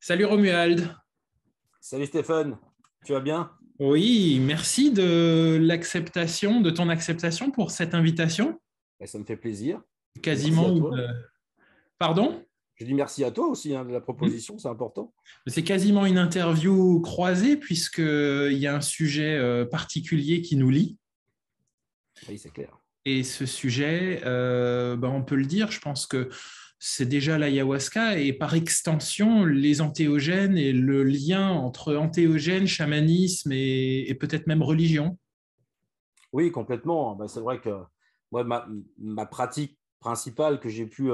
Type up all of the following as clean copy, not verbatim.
Salut Romuald. Salut Stéphane, tu vas bien? Oui, merci de ton acceptation pour cette invitation. Ça me fait plaisir. Merci à Quasiment toi. Pardon? Je dis merci à toi aussi de la proposition, c'est important. C'est quasiment une interview croisée puisqu'il y a un sujet particulier qui nous lie. Oui, c'est clair. Et ce sujet, on peut le dire, je pense que c'est déjà l'ayahuasca et par extension les entéogènes et le lien entre entéogènes, chamanisme et peut-être même religion. Oui, complètement. C'est vrai que moi, ma pratique principale que j'ai pu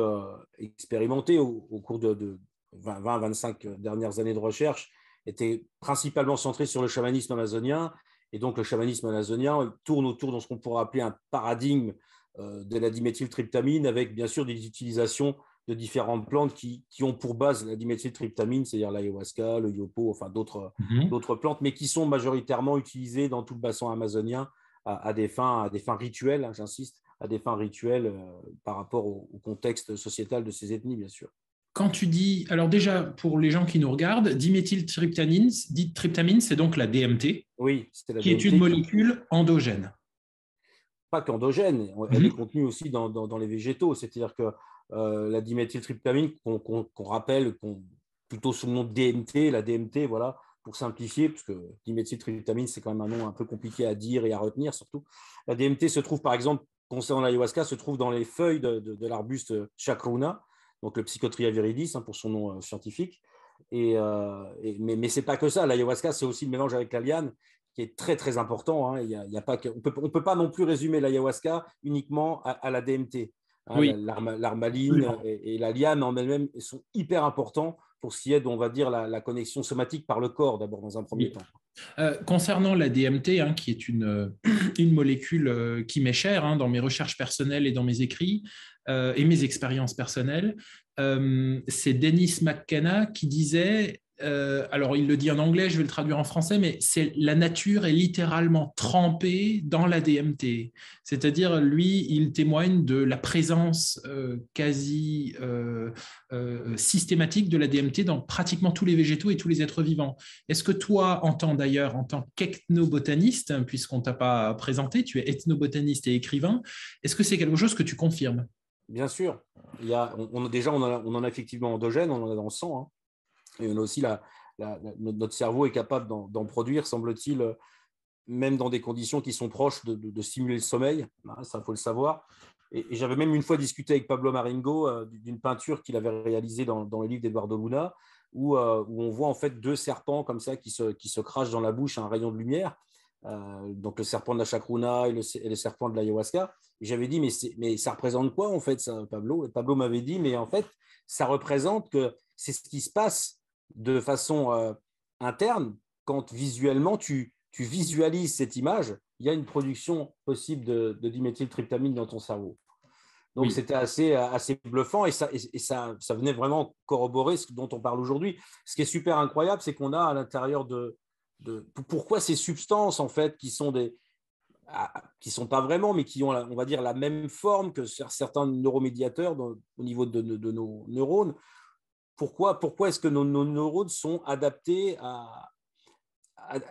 expérimenter au cours de 20-25 dernières années de recherche était principalement centrée sur le chamanisme amazonien. Et donc, le chamanisme amazonien tourne autour de ce qu'on pourrait appeler un paradigme de la diméthyltryptamine, avec bien sûr des utilisations de différentes plantes qui ont pour base la diméthyltryptamine, c'est-à-dire l'ayahuasca, le yopo, enfin Mhm. d'autres plantes, mais qui sont majoritairement utilisées dans tout le bassin amazonien à des fins rituelles, hein, j'insiste, à des fins rituelles par rapport au contexte sociétal de ces ethnies, bien sûr. Quand tu dis, alors déjà pour les gens qui nous regardent, diméthyltryptamine, tryptamine, c'est donc la DMT, Oui, c'est la qui est une DMT qui, molécule endogène. pas qu'endogène, elle est Mhm. contenue aussi dans les végétaux. C'est-à-dire que la diméthyltryptamine, qu'on rappelle plutôt sous le nom de DMT, la DMT, voilà, pour simplifier, parce que diméthyltryptamine, c'est quand même un nom un peu compliqué à dire et à retenir, surtout. La DMT se trouve, par exemple, concernant l'ayahuasca, se trouve dans les feuilles de l'arbuste chacruna, donc le Psychotria viridis, hein, pour son nom scientifique. Mais ce n'est pas que ça. L'ayahuasca, c'est aussi le mélange avec la liane qui est très très important. Hein. Il y a pas que, on peut pas non plus résumer l'ayahuasca uniquement à la DMT. Hein, Oui, l'armaline absolument. et la liane en elles-mêmes sont hyper importants pour ce qui est, on va dire, la connexion somatique par le corps, d'abord, dans un premier Oui. temps. Concernant la DMT, hein, qui est une molécule qui m'est chère hein, dans mes recherches personnelles et dans mes écrits et mes expériences personnelles, c'est Dennis McKenna qui disait, alors il le dit en anglais, je vais le traduire en français, mais c'est la nature est littéralement trempée dans la DMT. C'est-à-dire, lui, il témoigne de la présence quasi systématique de la DMT dans pratiquement tous les végétaux et tous les êtres vivants. Est-ce que toi, d'ailleurs, en tant qu'ethnobotaniste, hein, puisqu'on ne t'a pas présenté, tu es ethnobotaniste et écrivain, est-ce que c'est quelque chose que tu confirmes? Bien sûr, déjà, on en a effectivement endogène, on en a dans le sang. Hein. Et on a aussi notre cerveau est capable d'en produire, semble-t-il, même dans des conditions qui sont proches de stimuler le sommeil. Hein, ça, il faut le savoir. Et j'avais même une fois discuté avec Pablo Maringo d'une peinture qu'il avait réalisée dans le livre d'Eduardo Luna, où on voit en fait deux serpents comme ça qui se crachent dans la bouche à un rayon de lumière. Donc le serpent de la chacruna et le serpent de l'ayahuasca. Et j'avais dit, mais ça représente quoi en fait, ça, Pablo? Et Pablo m'avait dit, mais en fait, ça représente que c'est ce qui se passe de façon interne quand visuellement tu visualises cette image, il y a une production possible de diméthyltryptamine dans ton cerveau. Donc, Oui. c'était assez bluffant et ça venait vraiment corroborer ce dont on parle aujourd'hui. Ce qui est super incroyable, c'est qu'on a à l'intérieur pourquoi ces substances, en fait, qui sont pas vraiment, mais qui ont, on va dire, la même forme que certains neuromédiateurs au niveau de nos neurones. Pourquoi est-ce que nos neurones sont adaptés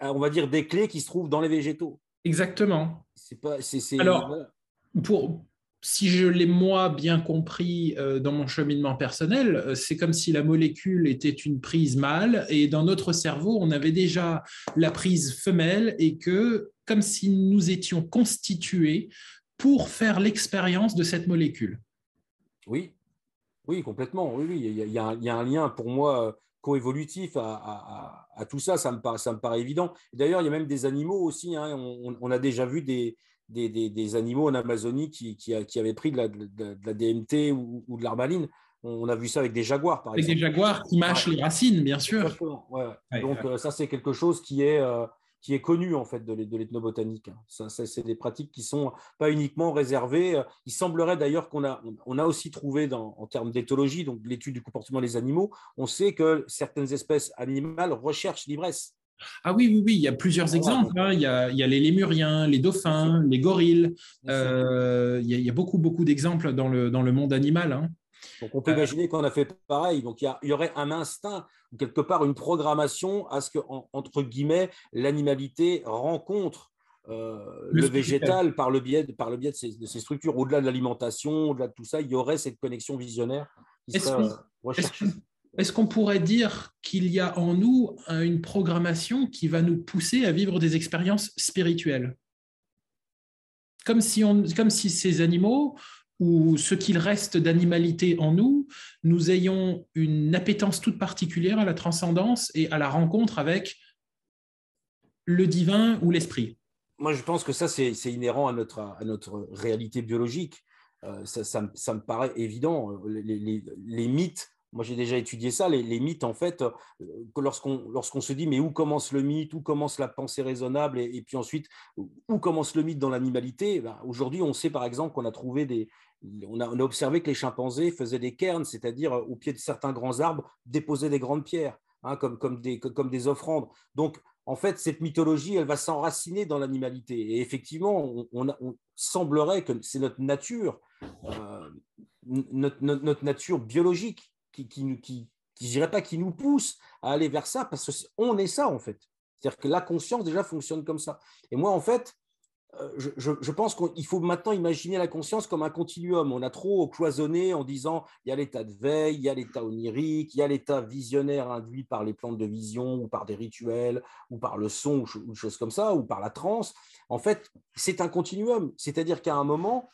on va dire, des clés qui se trouvent dans les végétaux? Exactement. C'est pas, Alors, voilà. si je l'ai moi bien compris dans mon cheminement personnel, c'est comme si la molécule était une prise mâle et dans notre cerveau, on avait déjà la prise femelle et que comme si nous étions constitués pour faire l'expérience de cette molécule. Oui, oui, complètement. Oui, oui. Il y a un lien pour moi coévolutif à tout ça. Ça me paraît évident. D'ailleurs, il y a même des animaux aussi. Hein. On a déjà vu des animaux en Amazonie qui avaient pris de la DMT ou de l'armaline. On a vu ça avec des jaguars, par Avec des exemple. jaguars qui Ouais. mâchent les racines, bien sûr. Exactement. Ouais, ouais. Ouais, Donc, ça, c'est quelque chose qui est connu, en fait, de l'ethnobotanique. C'est des pratiques qui sont pas uniquement réservées. Il semblerait d'ailleurs on a aussi trouvé, en termes d'éthologie, donc l'étude du comportement des animaux, on sait que certaines espèces animales recherchent l'ivresse. ah oui, oui, oui, il y a plusieurs Voilà, exemples. donc, Hein. Il y a les lémuriens, les bien sûr, dauphins, les gorilles. bien sûr. Il y a beaucoup, beaucoup d'exemples dans le monde animal. Hein. Donc, on peut imaginer qu'on a fait pareil. Donc, il y aurait un instinct, ou quelque part une programmation à ce que, entre guillemets, l'animalité rencontre Le le spirituel. végétal par le biais de ces structures. Au-delà de l'alimentation, au-delà de tout ça, il y aurait cette connexion visionnaire qui Est-ce serait qu'on est-ce recherchée. qu'on- est-ce qu'on pourrait dire qu'il y a en nous une programmation qui va nous pousser à vivre des expériences spirituelles? Comme si ces animaux, ou ce qu'il reste d'animalité en nous, nous ayons une appétence toute particulière à la transcendance et à la rencontre avec le divin ou l'esprit. Moi, je pense que ça, c'est inhérent à notre réalité biologique. Ça me paraît évident. Les mythes, moi j'ai déjà étudié ça, les mythes, en fait, que lorsqu'on se dit, mais où commence le mythe, où commence la pensée raisonnable, et puis ensuite, où commence le mythe dans l'animalité, ben, aujourd'hui, on sait par exemple qu'on a trouvé on a observé que les chimpanzés faisaient des cairns, c'est-à-dire au pied de certains grands arbres, déposaient des grandes pierres, hein, comme des offrandes. Donc, en fait, cette mythologie, elle va s'enraciner dans l'animalité. Et effectivement, on semblerait que c'est notre nature, notre nature biologique je dirais pas qui nous pousse à aller vers ça, parce qu'on est ça, en fait. C'est-à-dire que la conscience, déjà, fonctionne comme ça. Et moi, en fait, je pense qu'il faut maintenant imaginer la conscience comme un continuum. On a trop cloisonné en disant il y a l'état de veille, il y a l'état onirique, il y a l'état visionnaire induit par les plantes de vision ou par des rituels ou par le son ou des choses comme ça ou par la transe. En fait, c'est un continuum. C'est-à-dire qu'à un moment,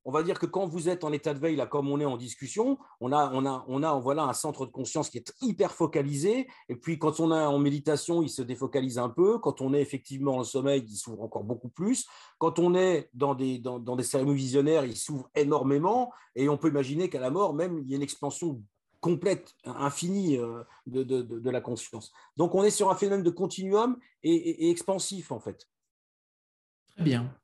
on va dire que quand vous êtes en état de veille, là, comme on est en discussion, on a voilà, un centre de conscience qui est hyper focalisé. Et puis, quand on est en méditation, il se défocalise un peu. Quand on est effectivement en sommeil, il s'ouvre encore beaucoup plus. Quand on est dans des cérémonies visionnaires, il s'ouvre énormément. Et on peut imaginer qu'à la mort, même, il y a une expansion complète, infinie de la conscience. Donc, on est sur un phénomène de continuum et expansif, en fait. Très bien.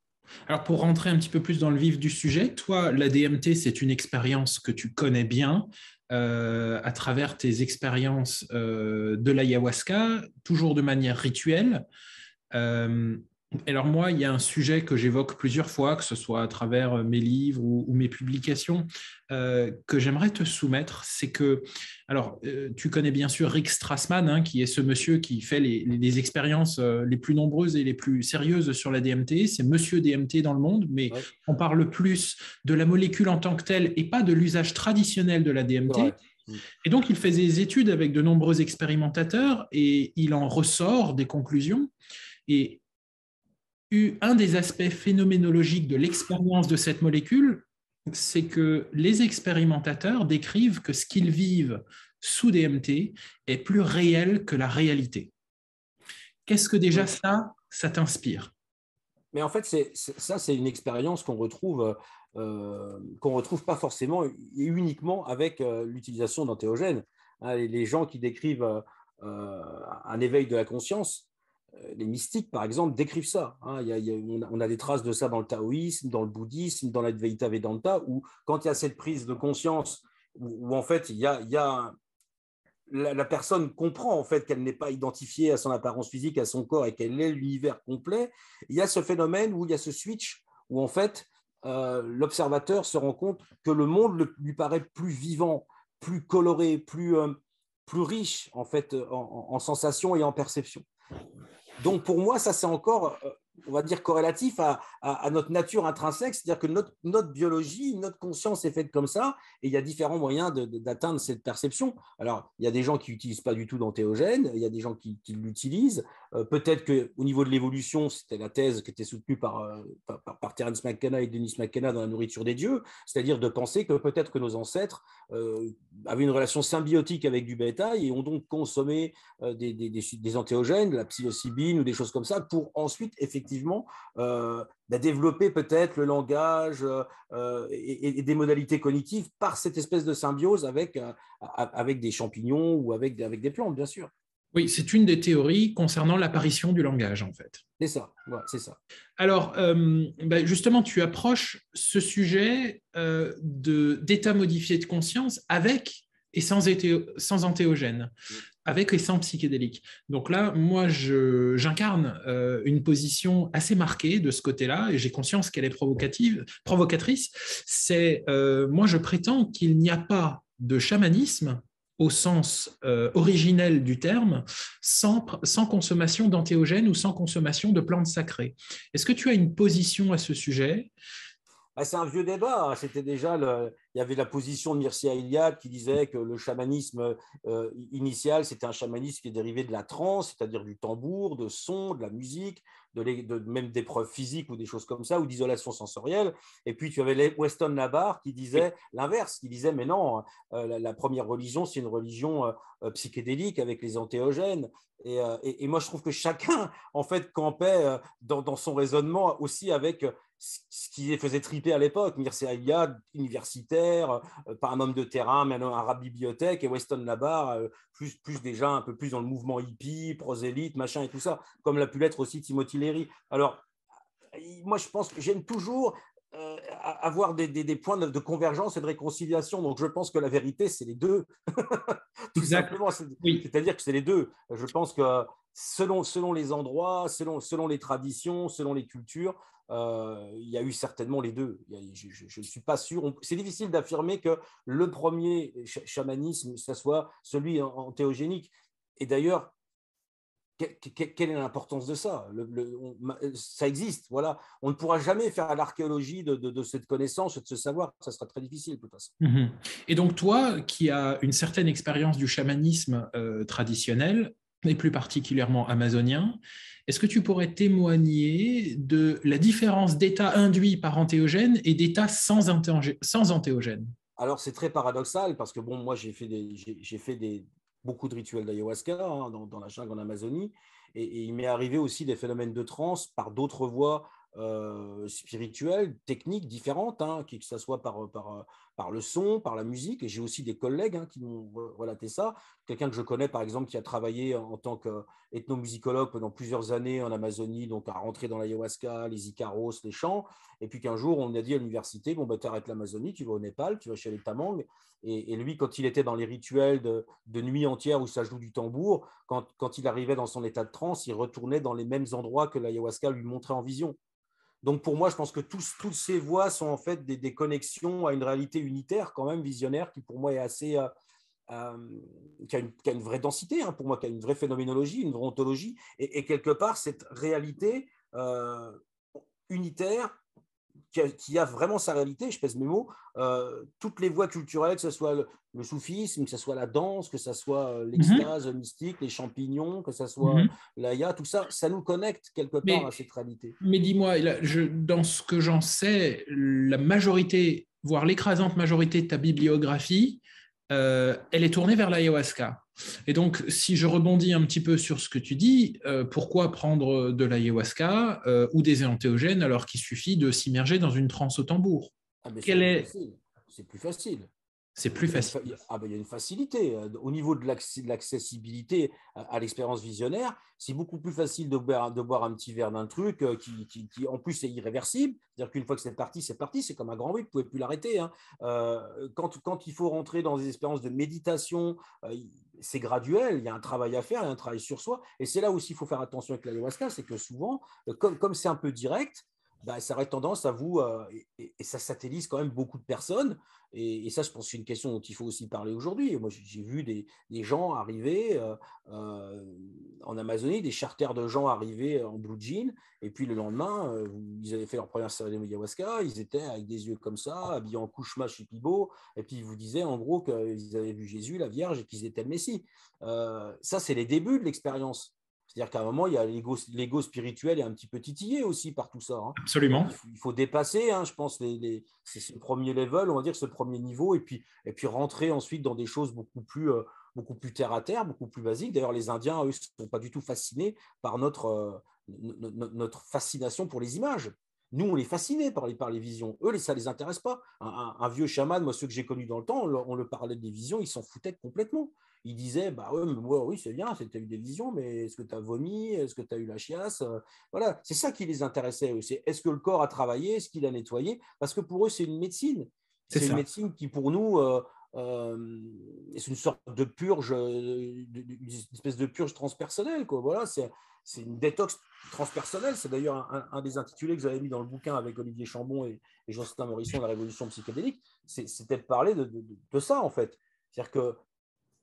Alors, pour rentrer un petit peu plus dans le vif du sujet, toi, la DMT, c'est une expérience que tu connais bien à travers tes expériences de l'ayahuasca, toujours de manière rituelle. Euh, alors moi, il y a un sujet que j'évoque plusieurs fois, que ce soit à travers mes livres ou mes publications, que j'aimerais te soumettre. C'est que, alors, tu connais bien sûr Rick Strassman, hein, qui est ce monsieur qui fait les expériences les plus nombreuses et les plus sérieuses sur la DMT. C'est monsieur DMT dans le monde, mais Ouais, on parle plus de la molécule en tant que telle et pas de l'usage traditionnel de la c'est DMT. vrai. Et donc, il fait des études avec de nombreux expérimentateurs et il en ressort des conclusions. Et un des aspects phénoménologiques de l'expérience de cette molécule, c'est que les expérimentateurs décrivent que ce qu'ils vivent sous DMT est plus réel que la réalité. Qu'est-ce que déjà ça t'inspire? Mais en fait, ça, c'est une expérience qu'on retrouve pas forcément et uniquement avec l'utilisation d'antéogènes. Hein, les gens qui décrivent un éveil de la conscience, les mystiques, par exemple, décrivent ça. Hein. On a des traces de ça dans le taoïsme, dans le bouddhisme, dans l'Advaita Vedanta, où quand il y a cette prise de conscience, où en fait, il y a la personne comprend en fait qu'elle n'est pas identifiée à son apparence physique, à son corps et qu'elle est l'univers complet, il y a ce phénomène où il y a ce switch où en fait l'observateur se rend compte que le monde lui paraît plus vivant, plus coloré, plus riche en fait en sensations et en perceptions. Donc pour moi, ça c'est encore, on va dire, corrélatif à notre nature intrinsèque, c'est-à-dire que notre biologie, notre conscience est faite comme ça, et il y a différents moyens d'atteindre cette perception. Alors, il y a des gens qui n'utilisent pas du tout d'antéogène, il y a des gens qui l'utilisent. Peut-être qu'au niveau de l'évolution, c'était la thèse qui était soutenue par Terence McKenna et Dennis McKenna dans La nourriture des dieux, c'est-à-dire de penser que peut-être que nos ancêtres avaient une relation symbiotique avec du bétail et ont donc consommé des antéogènes, de la psilocybine ou des choses comme ça, pour ensuite effectivement développer peut-être le langage et des modalités cognitives par cette espèce de symbiose avec des champignons ou avec des plantes, bien sûr. Oui, c'est une des théories concernant l'apparition du langage, en fait. C'est ça, ouais, c'est ça. Alors, justement, tu approches ce sujet d'état modifié de conscience avec et sans antéogène, avec et sans psychédélique. Donc là, moi, j'incarne une position assez marquée de ce côté-là, et j'ai conscience qu'elle est provocatrice. C'est, moi, je prétends qu'il n'y a pas de chamanisme au sens originel du terme, sans consommation d'antéogènes ou sans consommation de plantes sacrées. Est-ce que tu as une position à ce sujet? C'est un vieux débat. C'était déjà il y avait la position de Mircea Eliade qui disait que le chamanisme initial, c'était un chamanisme qui est dérivé de la trance, c'est-à-dire du tambour, de son, de la musique, même d'épreuves physiques ou des choses comme ça, ou d'isolation sensorielle. Et puis tu avais Weston Labarre qui disait l'inverse, qui disait mais non, la première religion, c'est une religion psychédélique avec les antéogènes. Et moi, je trouve que chacun, en fait, campait dans son raisonnement aussi avec ce qui les faisait triper à l'époque. Mircea Eliade, universitaire, pas un homme de terrain, mais un rat de bibliothèque, et Weston Labarre, plus déjà un peu plus dans le mouvement hippie, prosélyte, machin et tout ça, comme l'a pu l'être aussi Timothy Leary. Alors, moi, je pense que j'aime toujours avoir des points de convergence et de réconciliation. Donc, je pense que la vérité, c'est les deux. Tout Exact. simplement. C'est-à-dire que c'est les deux. Je pense que selon les endroits, selon les traditions, selon les cultures, il y a eu certainement les deux. Je ne suis pas sûr. C'est difficile d'affirmer que le premier chamanisme, ce soit celui antéogénique. Et d'ailleurs, quelle est l'importance de ça? Ça existe, voilà. On ne pourra jamais faire l'archéologie de cette connaissance, de ce savoir. Ça sera très difficile, de toute façon. Et donc, toi, qui as une certaine expérience du chamanisme traditionnel, et plus particulièrement amazonien, est-ce que tu pourrais témoigner de la différence d'état induit par antéogène et d'état sans antéogène? Alors, c'est très paradoxal parce que, bon, moi, j'ai fait beaucoup de rituels d'ayahuasca dans la jungle en Amazonie. Et il m'est arrivé aussi des phénomènes de transe par d'autres voies spirituelles, techniques différentes, que ce soit par le son, par la musique. Et j'ai aussi des collègues qui m'ont relaté ça. Quelqu'un que je connais, par exemple, qui a travaillé en tant qu'ethnomusicologue pendant plusieurs années en Amazonie, donc à rentrer dans l'ayahuasca, les Icaros, les chants. Et puis qu'un jour, on a dit à l'université, bon, tu arrêtes l'Amazonie, tu vas au Népal, tu vas chez les Tamangs. Et lui, quand il était dans les rituels de nuit entière où ça joue du tambour, quand il arrivait dans son état de transe, il retournait dans les mêmes endroits que l'ayahuasca lui montrait en vision. Donc pour moi, je pense que toutes ces voies sont en fait des connexions à une réalité unitaire, quand même visionnaire, qui pour moi est assez... qui a une vraie densité, pour moi, qui a une vraie phénoménologie, une vraie ontologie. Et quelque part, cette réalité unitaire, qui a vraiment sa réalité, je pèse mes mots, toutes les voies culturelles, que ce soit le soufisme, que ce soit la danse, que ce soit l'extase mystique, les champignons, que ce soit l'aya, tout ça, ça nous connecte quelque part à cette réalité. Mais dis-moi, dans ce que j'en sais, la majorité, voire l'écrasante majorité de ta bibliographie, elle est tournée vers l'ayahuasca. Et donc, si je rebondis un petit peu sur ce que tu dis, pourquoi prendre de l'ayahuasca ou des entéogènes alors qu'il suffit de s'immerger dans une transe au tambour? C'est plus facile. C'est plus facile. Il y a une facilité. Au niveau de l'accessibilité à l'expérience visionnaire, c'est beaucoup plus facile de boire un petit verre d'un truc qui en plus, est irréversible. C'est-à-dire qu'une fois que c'est parti, c'est comme un grand oui, vous ne pouvez plus l'arrêter. Quand il faut rentrer dans des expériences de méditation, c'est graduel, il y a un travail à faire, il y a un travail sur soi. Et c'est là aussi il faut faire attention avec l'ayahuasca, c'est que souvent, comme c'est un peu direct, ça aurait tendance à vous, et ça satellise quand même beaucoup de personnes. Et ça, je pense que c'est une question dont il faut aussi parler aujourd'hui. Moi, j'ai vu des gens arriver en Amazonie, des charters de gens arriver en blue jean, et puis le lendemain, ils avaient fait leur première cérémonie ayahuasca, ils étaient avec des yeux comme ça, habillés en kushma shipibo, et puis ils vous disaient en gros qu'ils avaient vu Jésus, la Vierge, et qu'ils étaient le Messie. Ça, c'est les débuts de l'expérience. C'est-à-dire qu'à un moment, il y a l'ego spirituel est un petit peu titillé aussi par tout ça. Absolument. Il faut dépasser, je pense, c'est ce premier level, on va dire, ce premier niveau, et puis rentrer ensuite dans des choses beaucoup plus terre à terre, beaucoup plus basiques. D'ailleurs, les Indiens, eux, ne sont pas du tout fascinés par notre fascination pour les images. Nous, on est fascinés par les visions. Eux, ça ne les intéresse pas. Un vieux chaman, moi, ceux que j'ai connus dans le temps, on le parlait des visions, ils s'en foutaient complètement. Ils disaient, oui, c'est bien, tu as eu des visions, mais est-ce que tu as vomi? Est-ce que tu as eu la chiasse? Voilà, c'est ça qui les intéressait. Est-ce que le corps a travaillé? Est-ce qu'il a nettoyé? Parce que pour eux, c'est une médecine. C'est une médecine qui, pour nous, c'est une sorte de purge, une espèce de purge transpersonnelle, quoi. Voilà, c'est une détox transpersonnelle. C'est d'ailleurs un des intitulés que j'avais mis dans le bouquin avec Olivier Chambon et Jocelyn Morisson, La Révolution psychédélique. C'était de parler de ça, en fait. C'est-à-dire que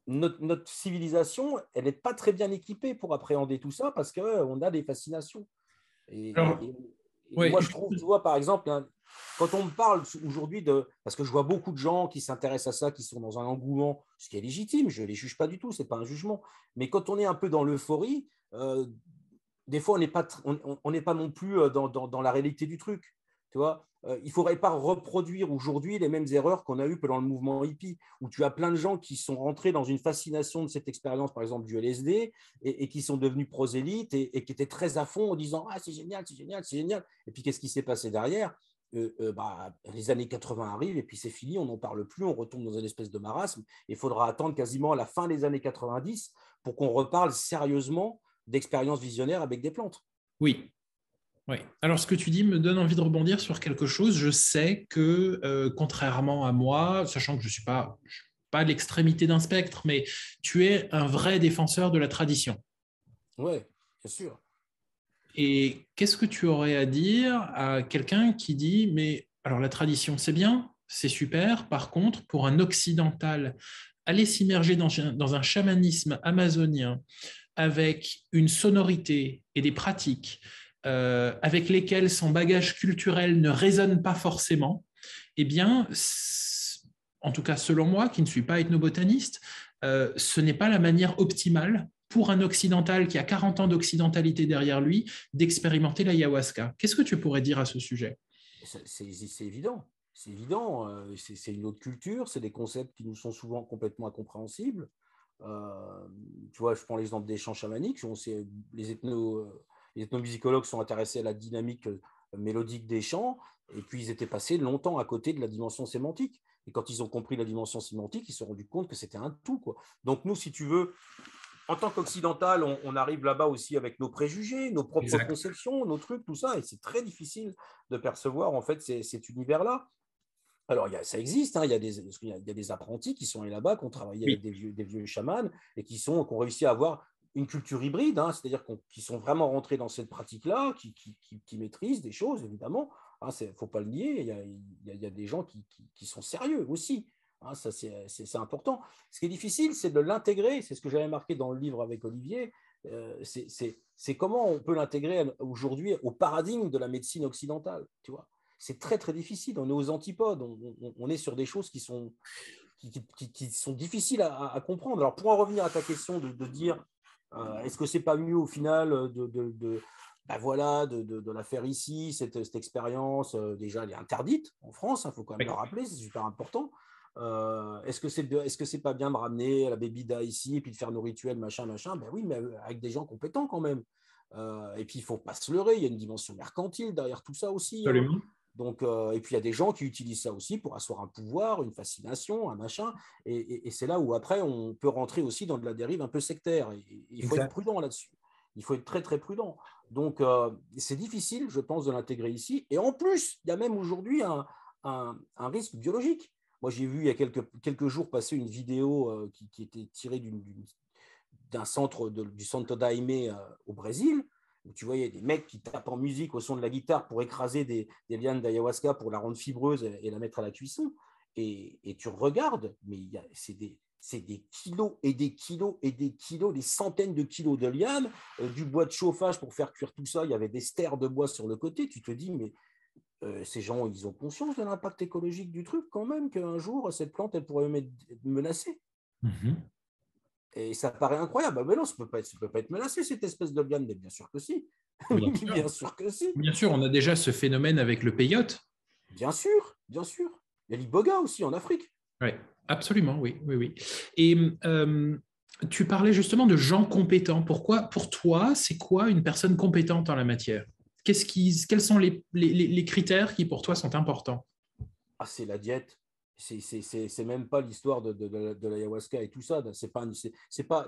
notre civilisation, elle n'est pas très bien équipée pour appréhender tout ça parce qu'on a des fascinations. Alors, Et ouais, moi, je trouve, tu vois, par exemple, hein, quand on me parle aujourd'hui parce que je vois beaucoup de gens qui s'intéressent à ça, qui sont dans un engouement, ce qui est légitime, je ne les juge pas du tout, ce n'est pas un jugement. Mais quand on est un peu dans l'euphorie, des fois, on n'est pas non plus dans la réalité du truc. Tu vois, il ne faudrait pas reproduire aujourd'hui les mêmes erreurs qu'on a eues pendant le mouvement hippie, où tu as plein de gens qui sont rentrés dans une fascination de cette expérience, par exemple du LSD, et qui sont devenus prosélytes et qui étaient très à fond en disant « Ah, c'est génial, c'est génial, c'est génial ». Et puis, qu'est-ce qui s'est passé derrière? Les années 80 arrivent et puis c'est fini, on n'en parle plus, on retombe dans une espèce de marasme. Il faudra attendre quasiment à la fin des années 90 pour qu'on reparle sérieusement d'expériences visionnaires avec des plantes. oui. Oui. Alors, ce que tu dis me donne envie de rebondir sur quelque chose. Je sais que, contrairement à moi, sachant que je ne suis pas à l'extrémité d'un spectre, mais tu es un vrai défenseur de la tradition. Oui, bien sûr. Et qu'est-ce que tu aurais à dire à quelqu'un qui dit, mais alors la tradition, c'est bien, c'est super, par contre, pour un occidental, aller s'immerger dans un chamanisme amazonien avec une sonorité et des pratiques avec lesquelles son bagage culturel ne résonne pas forcément, eh bien, en tout cas selon moi, qui ne suis pas ethnobotaniste, ce n'est pas la manière optimale pour un occidental qui a 40 ans d'occidentalité derrière lui d'expérimenter l'ayahuasca. Qu'est-ce que tu pourrais dire à ce sujet? C'est évident. C'est évident. C'est une autre culture. C'est des concepts qui nous sont souvent complètement incompréhensibles. Tu vois, je prends l'exemple des chants chamaniques. Les ethnomusicologues sont intéressés à la dynamique mélodique des chants, et puis ils étaient passés longtemps à côté de la dimension sémantique. Et quand ils ont compris la dimension sémantique, ils se sont rendus compte que c'était un tout, quoi. Donc nous, si tu veux, en tant qu'occidental, on arrive là-bas aussi avec nos préjugés, nos propres Exact. conceptions, nos trucs, tout ça, et c'est très difficile de percevoir en fait cet univers-là. Alors, ça existe, hein, il y a des apprentis qui sont allés là-bas, qui ont travaillé avec Oui. des vieux chamans et qui ont réussi à avoir une culture hybride, hein, c'est-à-dire qui sont vraiment rentrés dans cette pratique-là, qui maîtrisent des choses, évidemment. Il ne faut pas le nier, il y a des gens qui sont sérieux aussi. Hein, ça, c'est important. Ce qui est difficile, c'est de l'intégrer. C'est ce que j'avais marqué dans le livre avec Olivier. C'est comment on peut l'intégrer aujourd'hui au paradigme de la médecine occidentale, tu vois. C'est très, très difficile. On est aux antipodes. On est sur des choses qui sont difficiles à comprendre. Alors, pour en revenir à ta question de dire est-ce que c'est pas mieux au final de la faire ici, cette expérience, déjà, elle est interdite en France, il faut quand même le rappeler, c'est super important. Est-ce que c'est pas bien de ramener la bébida ici et puis de faire nos rituels, machin, machin? Ben oui, mais avec des gens compétents quand même. Et puis, il ne faut pas se leurrer, il y a une dimension mercantile derrière tout ça aussi. Hein. Absolument. Donc, et puis, il y a des gens qui utilisent ça aussi pour asseoir un pouvoir, une fascination, un machin. Et c'est là où, après, on peut rentrer aussi dans de la dérive un peu sectaire. Et il faut être prudent là-dessus. Il faut être très, très prudent. Donc, c'est difficile, je pense, de l'intégrer ici. Et en plus, il y a même aujourd'hui un risque biologique. Moi, j'ai vu il y a quelques jours passer une vidéo qui était tirée d'un centre du Santo Daime au Brésil, où tu voyais des mecs qui tapent en musique au son de la guitare pour écraser des lianes d'ayahuasca pour la rendre fibreuse et la mettre à la cuisson. Et tu regardes, mais c'est des kilos et des kilos et des kilos, des centaines de kilos de lianes, du bois de chauffage pour faire cuire tout ça. Il y avait des stères de bois sur le côté. Tu te dis, mais ces gens, ils ont conscience de l'impact écologique du truc quand même, qu'un jour, cette plante, elle pourrait être menacée. Mm-hmm. Et ça paraît incroyable. Mais non, ça ne peut pas être menacé, cette espèce de liane. Mais bien sûr que si. Bien sûr. Bien sûr que si. Bien sûr, on a déjà ce phénomène avec le peyote. Bien sûr, bien sûr. Il y a l'iboga aussi en Afrique. Oui, absolument, oui, oui, oui. Et tu parlais justement de gens compétents. Pourquoi, pour toi, c'est quoi une personne compétente en la matière? Quels sont les critères qui, pour toi, sont importants? Ah, c'est la diète. C'est même pas l'histoire de l'ayahuasca et tout ça.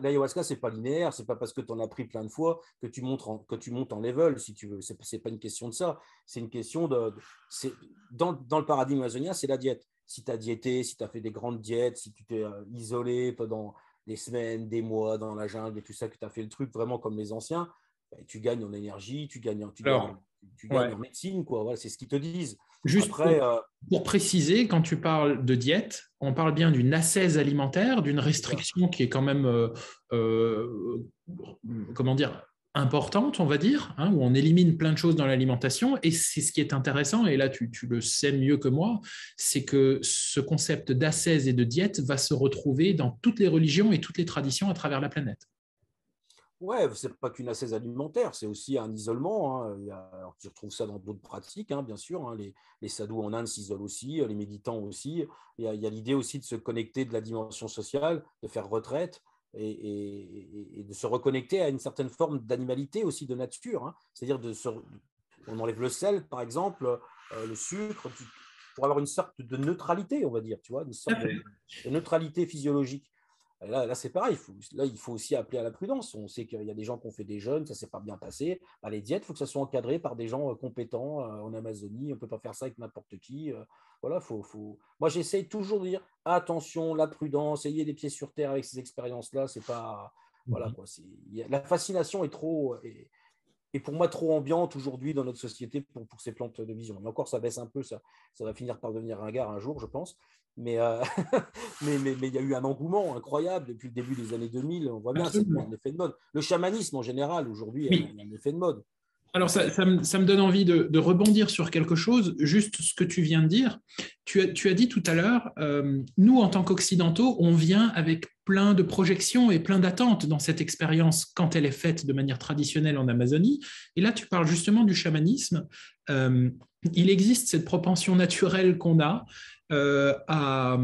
L'ayahuasca, c'est pas linéaire. C'est pas parce que tu en as pris plein de fois que tu montes en level, si tu veux. C'est pas une question de ça. C'est une question dans le paradigme amazonien, c'est la diète. si tu as diété, si tu as fait des grandes diètes, si tu t'es isolé pendant des semaines, des mois dans la jungle et tout ça, que tu as fait le truc vraiment comme les anciens, tu gagnes en énergie, Alors, tu gagnes ouais. en médecine, quoi. Voilà, c'est ce qu'ils te disent. Juste Après, pour préciser, quand tu parles de diète, on parle bien d'une ascèse alimentaire, d'une c'est ça. restriction qui est quand même, euh, comment dire, importante, on va dire, hein, où on élimine plein de choses dans l'alimentation. Et c'est ce qui est intéressant, et là tu le sais mieux que moi, c'est que ce concept d'ascèse et de diète va se retrouver dans toutes les religions et toutes les traditions à travers la planète. Ouais, c'est pas qu'une ascèse alimentaire, c'est aussi un isolement, hein. Alors, tu retrouves ça dans d'autres pratiques, hein, bien sûr, hein. Les sadhus en Inde s'isolent aussi, les méditants aussi. Il y a l'idée aussi de se connecter de la dimension sociale, de faire retraite et de se reconnecter à une certaine forme d'animalité aussi, de nature, hein. C'est-à-dire on enlève le sel, par exemple, le sucre, pour avoir une sorte de neutralité, on va dire, tu vois, une sorte de neutralité physiologique. Là c'est pareil, il faut aussi appeler à la prudence. On sait qu'il y a des gens qui ont fait des jeûnes, ça ne s'est pas bien passé. Les diètes, il faut que ça soit encadré par des gens compétents en Amazonie. On ne peut pas faire ça avec n'importe qui. Voilà, Moi, j'essaye toujours de dire attention, la prudence, ayez les pieds sur terre avec ces expériences-là. C'est pas. Voilà, quoi. La fascination est trop. Et pour moi trop ambiante aujourd'hui dans notre société pour ces plantes de vision. Mais encore, ça baisse un peu, ça va finir par devenir ringard un jour, je pense. Mais mais il y a eu un engouement incroyable depuis le début des années 2000. On voit bien, c'est Absolument. un effet de mode. Le chamanisme en général, aujourd'hui, il Oui. y a un effet de mode. Alors, ça me donne envie de rebondir sur quelque chose, juste ce que tu viens de dire. Tu as dit tout à l'heure, nous, en tant qu'Occidentaux, on vient avec plein de projections et plein d'attentes dans cette expérience quand elle est faite de manière traditionnelle en Amazonie. Et là, tu parles justement du chamanisme. Il existe cette propension naturelle qu'on a à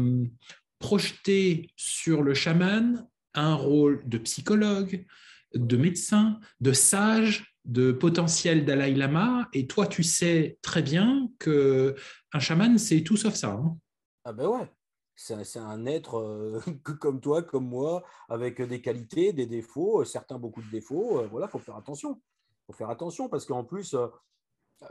projeter sur le chaman un rôle de psychologue, de médecin, de sage, de potentiel Dalai Lama, et toi, tu sais très bien que un chaman, c'est tout sauf ça, hein. Ah ben ouais, c'est un être comme toi, comme moi, avec des qualités, des défauts, certains beaucoup de défauts. Voilà, il faut faire attention. Il faut faire attention parce qu'en plus,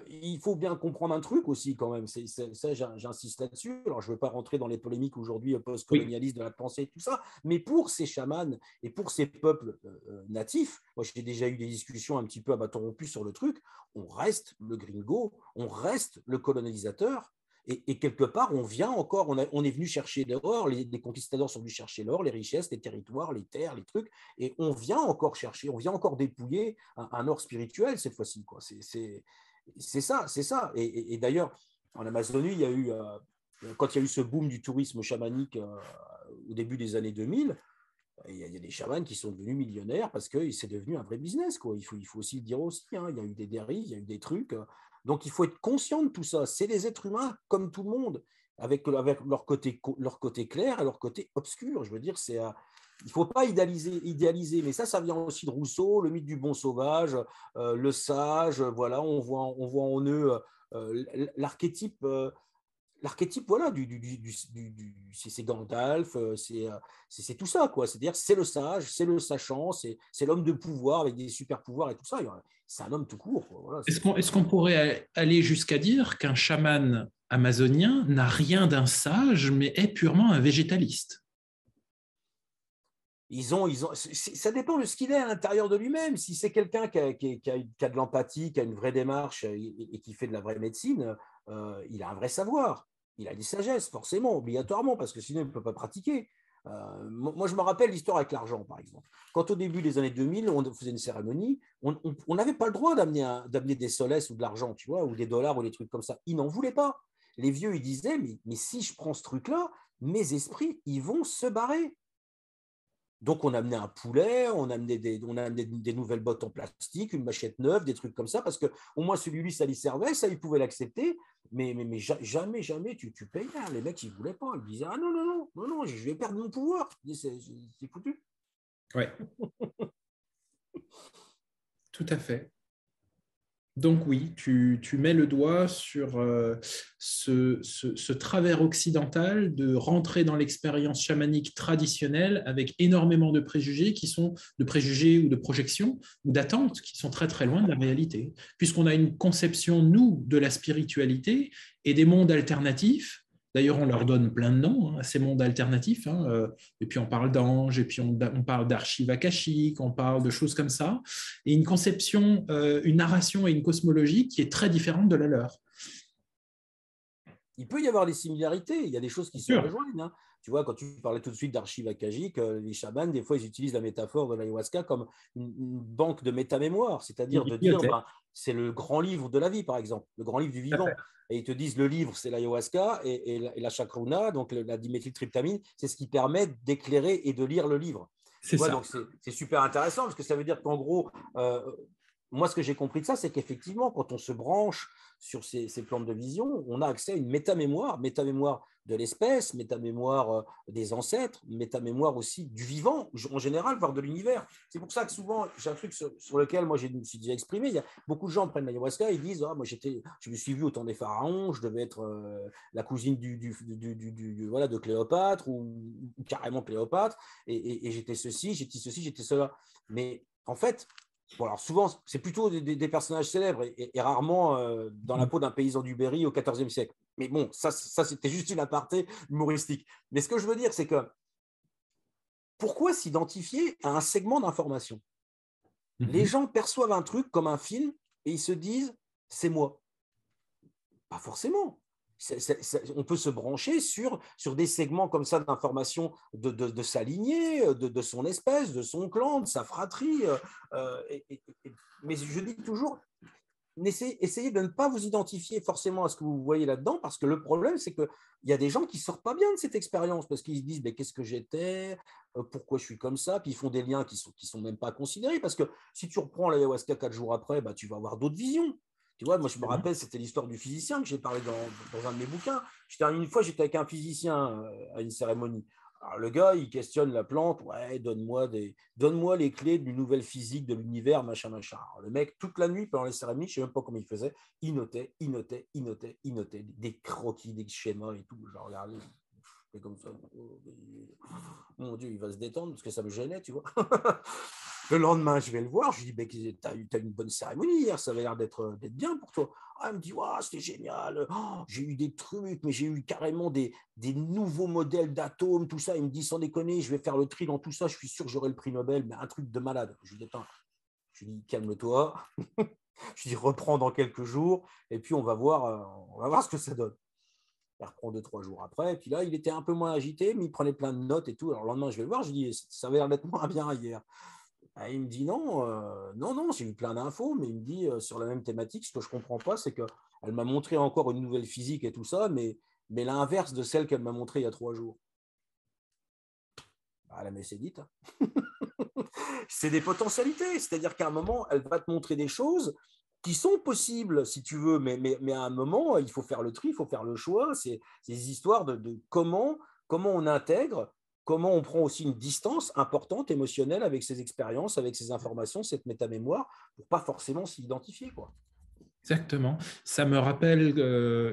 il faut bien comprendre un truc aussi quand même. Ça, j'insiste là-dessus. Alors, je ne veux pas rentrer dans les polémiques aujourd'hui Oui. post-colonialistes de la pensée et tout ça, mais pour ces chamans et pour ces peuples natifs, moi j'ai déjà eu des discussions un petit peu à bâton rompu sur le truc, on reste le gringo, on reste le colonisateur. Et quelque part, on vient encore, on est venu chercher l'or, les conquistadors sont venus chercher l'or, les richesses, les territoires, les terres, les trucs, et on vient encore chercher, on vient encore dépouiller un or spirituel cette fois-ci, quoi. C'est ça, c'est ça. Et d'ailleurs, en Amazonie, quand il y a eu ce boom du tourisme chamanique au début des années 2000, il y a des chamans qui sont devenus millionnaires parce que c'est devenu un vrai business, quoi. Il faut aussi le dire aussi, hein. Il y a eu des dérives, il y a eu des trucs. Donc, il faut être conscient de tout ça. C'est des êtres humains comme tout le monde, avec leur côté clair et leur côté obscur. Je veux dire, il ne faut pas idéaliser, mais ça vient aussi de Rousseau, le mythe du bon sauvage, le sage, voilà, on voit en eux l'archétype, voilà, c'est Gandalf, c'est tout ça, quoi. C'est-à-dire, c'est le sage, c'est le sachant, c'est l'homme de pouvoir avec des super pouvoirs et tout ça. C'est un homme tout court, quoi. Voilà, Est-ce qu'on pourrait aller jusqu'à dire qu'un chaman amazonien n'a rien d'un sage, mais est purement un végétaliste? ça dépend de ce qu'il est à l'intérieur de lui-même. Si c'est quelqu'un qui a de l'empathie, qui a une vraie démarche et qui fait de la vraie médecine, il a un vrai savoir. Il a des sagesses, forcément, obligatoirement, parce que sinon il ne peut pas pratiquer. Moi, je me rappelle l'histoire avec l'argent, par exemple. Quand au début des années 2000, on faisait une cérémonie, on n'avait pas le droit d'amener des soles ou de l'argent, tu vois, ou des dollars ou des trucs comme ça. Ils n'en voulaient pas. Les vieux, ils disaient, mais si je prends ce truc-là, mes esprits, ils vont se barrer. Donc, on a amené un poulet, on a amené des nouvelles bottes en plastique, une machette neuve, des trucs comme ça, parce que au moins celui-là, ça lui servait, ça, il pouvait l'accepter. Mais jamais, jamais, tu payes. Les mecs, ils ne voulaient pas. Ils disaient, ah non, non, non, non, non, je vais perdre mon pouvoir. C'est foutu. Oui, tout à fait. Donc oui, tu mets le doigt sur ce travers occidental de rentrer dans l'expérience chamanique traditionnelle avec énormément de préjugés qui sont de préjugés ou de projections ou d'attentes qui sont très très loin de la réalité. Puisqu'on a une conception, nous, de la spiritualité et des mondes alternatifs D'ailleurs, on leur donne plein de noms, hein, à ces mondes alternatifs. Hein, et puis on parle d'anges, et puis on parle d'archives akashiques, on parle de choses comme ça. Et une conception, une narration et une cosmologie qui est très différente de la leur. Il peut y avoir des similarités, il y a des choses qui se Sûr. rejoignent. Hein. Tu vois, quand tu parlais tout de suite d'archives akashiques, les chamans, des fois, ils utilisent la métaphore de l'ayahuasca comme une banque de métamémoire, c'est-à-dire de dire, ben, c'est le grand livre de la vie, par exemple, le grand livre du vivant. Et ils te disent, le livre, c'est l'ayahuasca et la chakruna, donc la diméthyltryptamine, c'est ce qui permet d'éclairer et de lire le livre. C'est ça. Donc c'est super intéressant parce que ça veut dire qu'en gros, moi, ce que j'ai compris de ça, c'est qu'effectivement, quand on se branche sur ces plantes de vision, on a accès à une métamémoire de l'espèce, métamémoire des ancêtres, métamémoire aussi du vivant, en général, voire de l'univers. C'est pour ça que souvent, j'ai un truc sur lequel moi, je me suis déjà exprimé. Il y a beaucoup de gens prennent l'ayahuasca, ils disent, moi, je me suis vu au temps des pharaons, je devais être la cousine voilà, de Cléopâtre ou carrément Cléopâtre, et j'étais ceci, j'étais cela. Mais en fait, bon, alors souvent, c'est plutôt des personnages célèbres et rarement dans la peau d'un paysan du Berry au XIVe siècle. Mais bon, ça c'était juste une aparté humoristique. Mais ce que je veux dire, c'est que pourquoi s'identifier à un segment d'information? Les gens perçoivent un truc comme un film et ils se disent, c'est moi. Pas forcément. On peut se brancher sur des segments comme ça d'informations de sa lignée, de son espèce, de son clan, de sa fratrie. Mais je dis toujours, essayez de ne pas vous identifier forcément à ce que vous voyez là-dedans, parce que le problème, c'est qu'il y a des gens qui ne sortent pas bien de cette expérience, parce qu'ils se disent, qu'est-ce que j'étais, pourquoi je suis comme ça, puis ils font des liens qui ne sont même pas considérés, parce que si tu reprends l'ayahuasca 4 jours après, tu vas avoir d'autres visions. Tu vois, moi, je me rappelle, c'était l'histoire du physicien que j'ai parlé dans un de mes bouquins. Une fois, j'étais avec un physicien à une cérémonie. Alors, le gars, il questionne la plante. Ouais, donne-moi les clés d'une nouvelle physique de l'univers, machin, machin. Alors, le mec, toute la nuit, pendant les cérémonies, je ne sais même pas comment il faisait, il notait, des croquis, des schémas et tout. Genre, regardez, comme ça. Mon Dieu, il va se détendre parce que ça me gênait, tu vois. Le lendemain, je vais le voir, je lui dis, t'as eu une bonne cérémonie hier, ça avait l'air d'être bien pour toi. Ah, il me dit, c'était génial, j'ai eu des trucs, mais j'ai eu carrément des nouveaux modèles d'atomes, tout ça. Il me dit, sans déconner, je vais faire le tri dans tout ça, je suis sûr que j'aurai le prix Nobel, mais un truc de malade. Je lui dis, attends, je lui dis, calme-toi, je lui dis, reprends dans quelques jours, et puis on va voir ce que ça donne. Il reprend 2-3 jours après, et puis là, il était un peu moins agité, mais il prenait plein de notes et tout. Alors le lendemain, je vais le voir, je lui dis, ça avait l'air d'être moins bien hier. Et il me dit non, j'ai eu plein d'infos, mais il me dit sur la même thématique, ce que je ne comprends pas, c'est qu'elle m'a montré encore une nouvelle physique et tout ça, mais l'inverse de celle qu'elle m'a montrée il y a 3 jours. La messe est dite. C'est des potentialités, c'est-à-dire qu'à un moment, elle va te montrer des choses qui sont possibles, si tu veux, mais à un moment, il faut faire le tri, il faut faire le choix. C'est des histoires de comment on intègre, comment on prend aussi une distance importante émotionnelle avec ces expériences, avec ces informations, cette métamémoire, pour pas forcément s'y identifier, quoi. Exactement. Ça me rappelle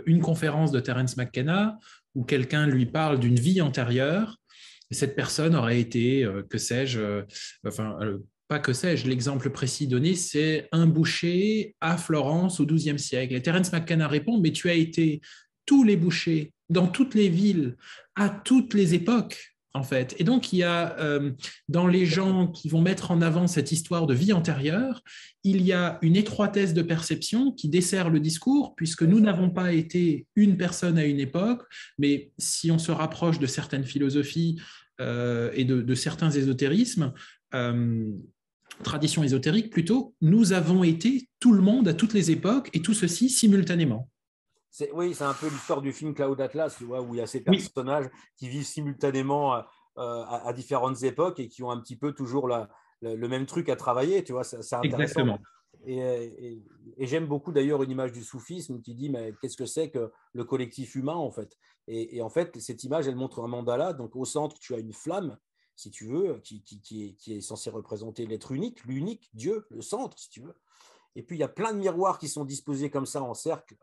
une conférence de Terence McKenna où quelqu'un lui parle d'une vie antérieure. Et cette personne aurait été, que sais-je, pas que sais-je, l'exemple précis donné, c'est un boucher à Florence au XIIe siècle. Et Terence McKenna répond, mais tu as été tous les bouchers, dans toutes les villes, à toutes les époques. En fait. Et donc, il y a dans les gens qui vont mettre en avant cette histoire de vie antérieure, il y a une étroitesse de perception qui dessert le discours, puisque nous n'avons pas été une personne à une époque, mais si on se rapproche de certaines philosophies et de certains ésotérismes, traditions ésotériques plutôt, nous avons été tout le monde à toutes les époques et tout ceci simultanément. Oui, c'est un peu l'histoire du film Cloud Atlas, tu vois, où il y a ces personnages qui vivent simultanément à différentes époques et qui ont un petit peu toujours le même truc à travailler, tu vois, c'est intéressant. Exactement. Et j'aime beaucoup d'ailleurs une image du soufisme qui dit, mais qu'est-ce que c'est que le collectif humain, en fait? Et en fait, cette image, elle montre un mandala, donc au centre, tu as une flamme, si tu veux, qui est censée représenter l'être unique, l'unique, Dieu, le centre, si tu veux. Et puis, il y a plein de miroirs qui sont disposés comme ça en cercle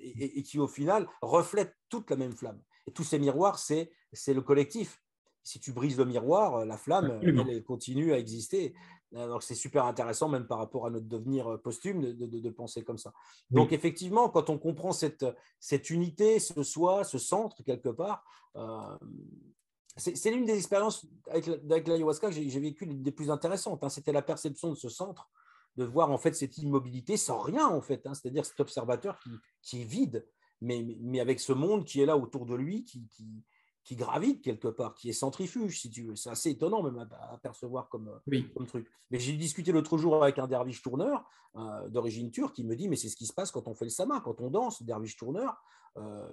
et qui, au final, reflètent toute la même flamme. Et tous ces miroirs, c'est le collectif. Si tu brises le miroir, la flamme, elle continue à exister. Donc, c'est super intéressant, même par rapport à notre devenir posthume, de penser comme ça. Oui. Donc, effectivement, quand on comprend cette unité, ce soi, ce centre, quelque part, c'est l'une des expériences avec l'ayahuasca que j'ai vécues des plus intéressantes. C'était la perception de ce centre, de voir en fait cette immobilité sans rien, en fait. C'est-à-dire cet observateur qui est vide, mais avec ce monde qui est là autour de lui, qui gravite quelque part, qui est centrifuge, si tu veux. C'est assez étonnant même à percevoir comme truc. Mais j'ai discuté l'autre jour avec un derviche tourneur d'origine turque qui me dit, mais c'est ce qui se passe quand on fait le sama, quand on danse, derviche tourneur,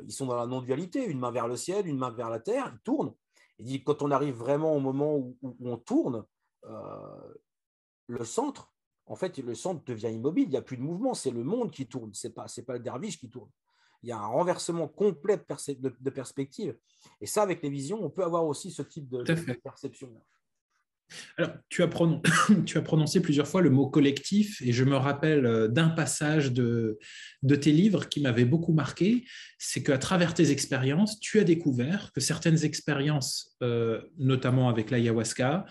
ils sont dans la non-dualité, une main vers le ciel, une main vers la terre, ils tournent. Il dit, quand on arrive vraiment au moment où on tourne, le centre, en fait, le centre devient immobile, il n'y a plus de mouvement, c'est le monde qui tourne, c'est pas le derviche qui tourne. Il y a un renversement complet de perspective. Et ça, avec les visions, on peut avoir aussi ce type de perception. Alors, tu as prononcé plusieurs fois le mot collectif, et je me rappelle d'un passage de tes livres qui m'avait beaucoup marqué, c'est qu'à travers tes expériences, tu as découvert que certaines expériences, notamment avec l'ayahuasca,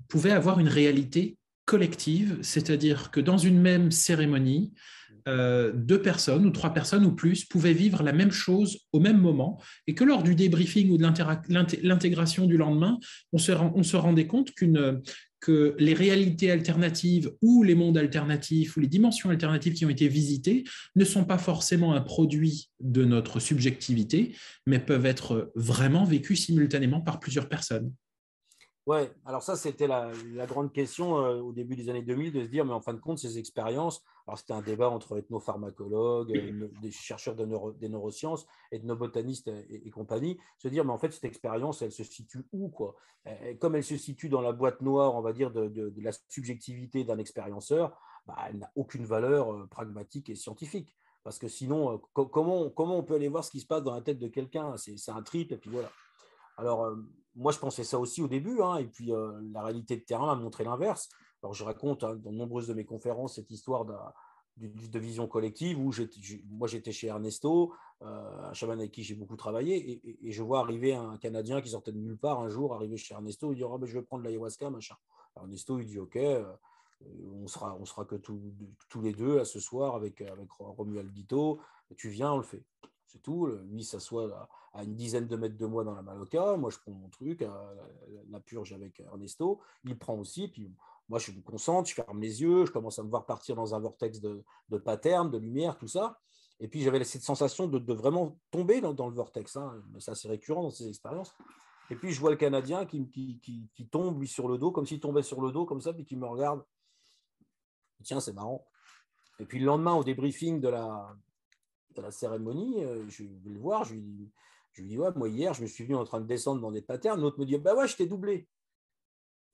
pouvaient avoir une réalité collective, c'est-à-dire que dans une même cérémonie, 2 personnes ou 3 personnes ou plus pouvaient vivre la même chose au même moment, et que lors du débriefing ou de l'intégration du lendemain, on se rendait compte que les réalités alternatives ou les mondes alternatifs ou les dimensions alternatives qui ont été visitées ne sont pas forcément un produit de notre subjectivité, mais peuvent être vraiment vécues simultanément par plusieurs personnes. Ouais, alors ça, c'était la grande question au début des années 2000, de se dire, mais en fin de compte, ces expériences, alors c'était un débat entre ethnopharmacologues, des chercheurs des neurosciences, ethnobotanistes et compagnie, se dire, mais en fait, cette expérience, elle se situe où, quoi? Et comme elle se situe dans la boîte noire, on va dire, de la subjectivité d'un expérienceur, bah, elle n'a aucune valeur pragmatique et scientifique. Parce que sinon, comment on peut aller voir ce qui se passe dans la tête de quelqu'un? C'est un trip, et puis voilà. Alors, moi, je pensais ça aussi au début, et puis la réalité de terrain a montré l'inverse. Alors, je raconte dans de nombreuses de mes conférences cette histoire de vision collective où moi, j'étais chez Ernesto, un chaman avec qui j'ai beaucoup travaillé, et je vois arriver un Canadien qui sortait de nulle part un jour, arriver chez Ernesto, il dit, oh, ben, je vais prendre l'ayahuasca, machin. Alors, Ernesto, il dit, OK, on sera que tous les deux à ce soir avec Romuald Guito, tu viens, on le fait. C'est tout. Lui s'assoit à une dizaine de mètres de moi dans la Maloca. Moi, je prends mon truc, la purge avec Ernesto. Il prend aussi. Puis moi, je me concentre, je ferme les yeux, je commence à me voir partir dans un vortex de patterns, de lumière, tout ça. Et puis, j'avais cette sensation de vraiment tomber dans le vortex. Mais c'est assez récurrent dans ces expériences. Et puis, je vois le Canadien qui tombe, lui, sur le dos, comme s'il tombait sur le dos, comme ça, puis qui me regarde. Tiens, c'est marrant. Et puis, le lendemain, au débriefing de la cérémonie, je vais le voir, je lui dis, ouais, moi hier, je me suis vu en train de descendre dans des patterns, l'autre me dit, bah ouais, je t'ai doublé.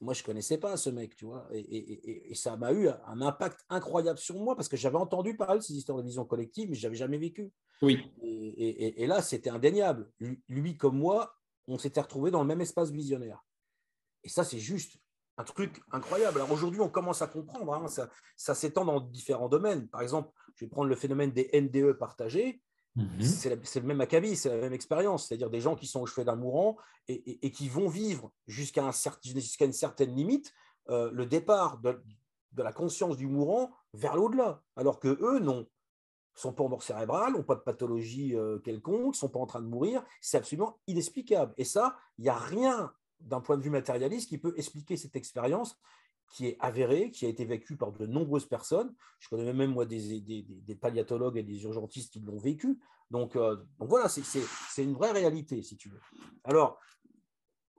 Moi, je ne connaissais pas ce mec, tu vois, et ça m'a eu un impact incroyable sur moi, parce que j'avais entendu parler de ces histoires de vision collective, mais je n'avais jamais vécu. Oui. Et là, c'était indéniable. Lui comme moi, on s'était retrouvés dans le même espace visionnaire. Et ça, c'est juste un truc incroyable. Alors aujourd'hui, on commence à comprendre, ça s'étend dans différents domaines. Par exemple, je vais prendre le phénomène des NDE partagés. C'est le même acabit, c'est la même expérience, c'est-à-dire des gens qui sont au chevet d'un mourant et qui vont vivre jusqu'à une certaine limite le départ de la conscience du mourant vers l'au-delà, alors que eux non, sont pas en mort cérébrale, n'ont pas de pathologie quelconque, sont pas en train de mourir, c'est absolument inexplicable. Et ça, il n'y a rien d'un point de vue matérialiste qui peut expliquer cette expérience qui est avérée, qui a été vécue par de nombreuses personnes. Je connais même moi des paléontologues et des urgentistes qui l'ont vécu. Donc voilà, c'est une vraie réalité, si tu veux. Alors,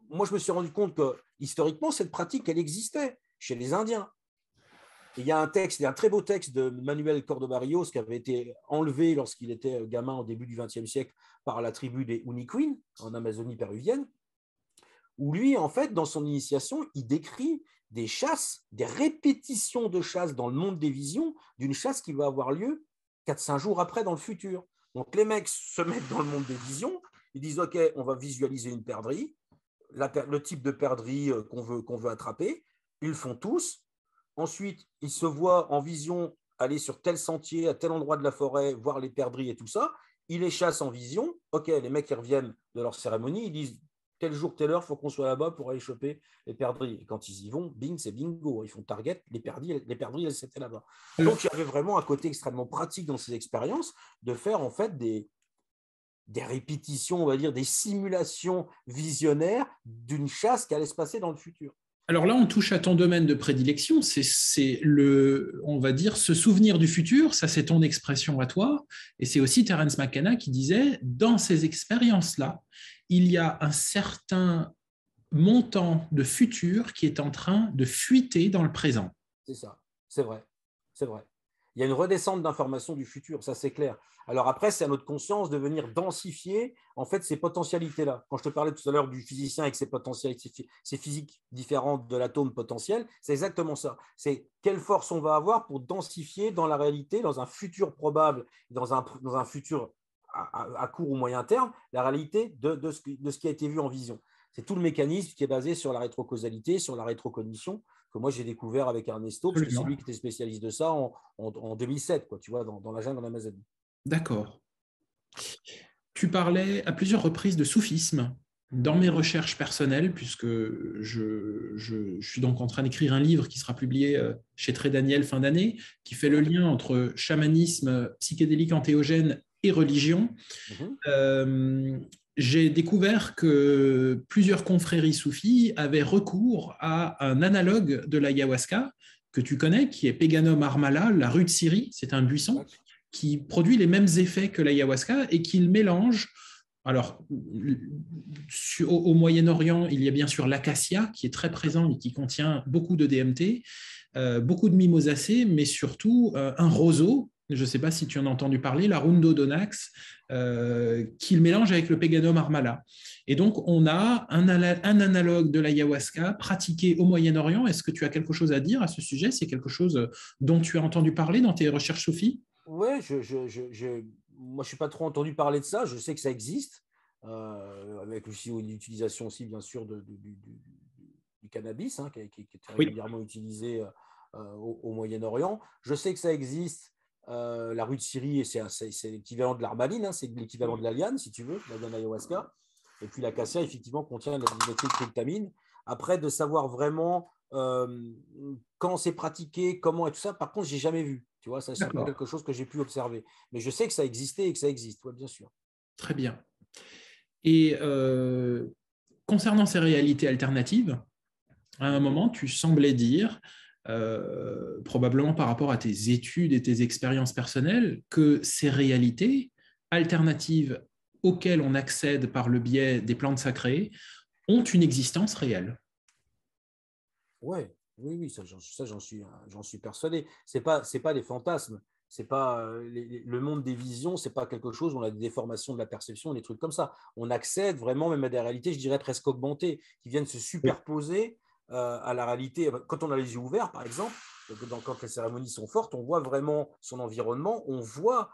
moi, je me suis rendu compte que historiquement, cette pratique, elle existait chez les Indiens. Et il y a un très beau texte de Manuel Córdoba Ríos qui avait été enlevé lorsqu'il était gamin au début du XXe siècle par la tribu des Uniquin en Amazonie péruvienne, où lui, en fait, dans son initiation, il décrit des chasses, des répétitions de chasses dans le monde des visions, d'une chasse qui va avoir lieu 4-5 jours après dans le futur. Donc les mecs se mettent dans le monde des visions, ils disent OK, on va visualiser une perdrix, le type de perdrix qu'on veut attraper, ils le font tous. Ensuite, ils se voient en vision aller sur tel sentier, à tel endroit de la forêt, voir les perdrix et tout ça. Ils les chassent en vision. OK, les mecs ils reviennent de leur cérémonie, ils disent tel jour, telle heure, il faut qu'on soit là-bas pour aller choper les perdrix. Et quand ils y vont, bing, c'est bingo. Ils font target, les perdrix, elles étaient là-bas. Donc, il y avait vraiment un côté extrêmement pratique dans ces expériences de faire en fait des répétitions, on va dire, des simulations visionnaires d'une chasse qui allait se passer dans le futur. Alors là, on touche à ton domaine de prédilection, on va dire, se souvenir du futur, ça c'est ton expression à toi, et c'est aussi Terence McKenna qui disait, dans ces expériences-là, il y a un certain montant de futur qui est en train de fuiter dans le présent. C'est ça, c'est vrai, c'est vrai. Il y a une redescente d'informations du futur, ça c'est clair. Alors après, c'est à notre conscience de venir densifier en fait ces potentialités-là. Quand je te parlais tout à l'heure du physicien avec ses potentialités, ses physiques différentes de l'atome potentiel, c'est exactement ça. C'est quelle force on va avoir pour densifier dans la réalité, dans un futur probable, dans un futur à court ou moyen terme, la réalité de ce qui a été vu en vision. C'est tout le mécanisme qui est basé sur la rétrocausalité, sur la rétrocognition, que moi j'ai découvert avec Ernesto, parce que c'est lui qui était spécialiste de ça en 2007, quoi, tu vois, dans la jungle en Amazonie. D'accord. Tu parlais à plusieurs reprises de soufisme dans mes recherches personnelles, puisque je suis donc en train d'écrire un livre qui sera publié chez Très Daniel fin d'année, qui fait le lien entre chamanisme, psychédélique entéogène et religion. J'ai découvert que plusieurs confréries soufis avaient recours à un analogue de l'ayahuasca que tu connais, qui est Peganum armala, la rue de Syrie. C'est un buisson qui produit les mêmes effets que l'ayahuasca et qu'il mélange. Alors, au Moyen-Orient, il y a bien sûr l'acacia qui est très présent et qui contient beaucoup de DMT, beaucoup de mimosacées, mais surtout un roseau. Je ne sais pas si tu en as entendu parler, la Rundodonax, qu'il mélange avec le Peganum armala. Et donc, on a un analogue de l'ayahuasca pratiqué au Moyen-Orient. Est-ce que tu as quelque chose à dire à ce sujet? C'est quelque chose dont tu as entendu parler dans tes recherches, Sophie? Oui, moi, je ne suis pas trop entendu parler de ça. Je sais que ça existe, avec aussi l'utilisation aussi, bien sûr, du cannabis, hein, qui est régulièrement utilisé au Moyen-Orient. Je sais que ça existe. La rue de Syrie, c'est l'équivalent de l'armaline, hein, c'est l'équivalent de la liane, si tu veux, la liane ayahuasca. Et puis l'acacia, effectivement, contient la diméthyltryptamine. Après, de savoir vraiment quand c'est pratiqué, comment et tout ça, par contre, j'ai jamais vu. Tu vois, ça, c'est pas quelque chose que j'ai pu observer. Mais je sais que ça existait et que ça existe, ouais, bien sûr. Très bien. Et concernant ces réalités alternatives, à un moment, tu semblais dire, probablement par rapport à tes études et tes expériences personnelles, que ces réalités alternatives auxquelles on accède par le biais des plantes sacrées ont une existence réelle. Ouais, oui, ça, j'en suis persuadé. C'est pas des fantasmes. C'est pas le monde des visions, c'est pas quelque chose où on a des déformations de la perception, des trucs comme ça. On accède vraiment même à des réalités, je dirais presque augmentées, qui viennent se superposer à la réalité. Quand on a les yeux ouverts, par exemple, quand les cérémonies sont fortes, on voit vraiment son environnement, on voit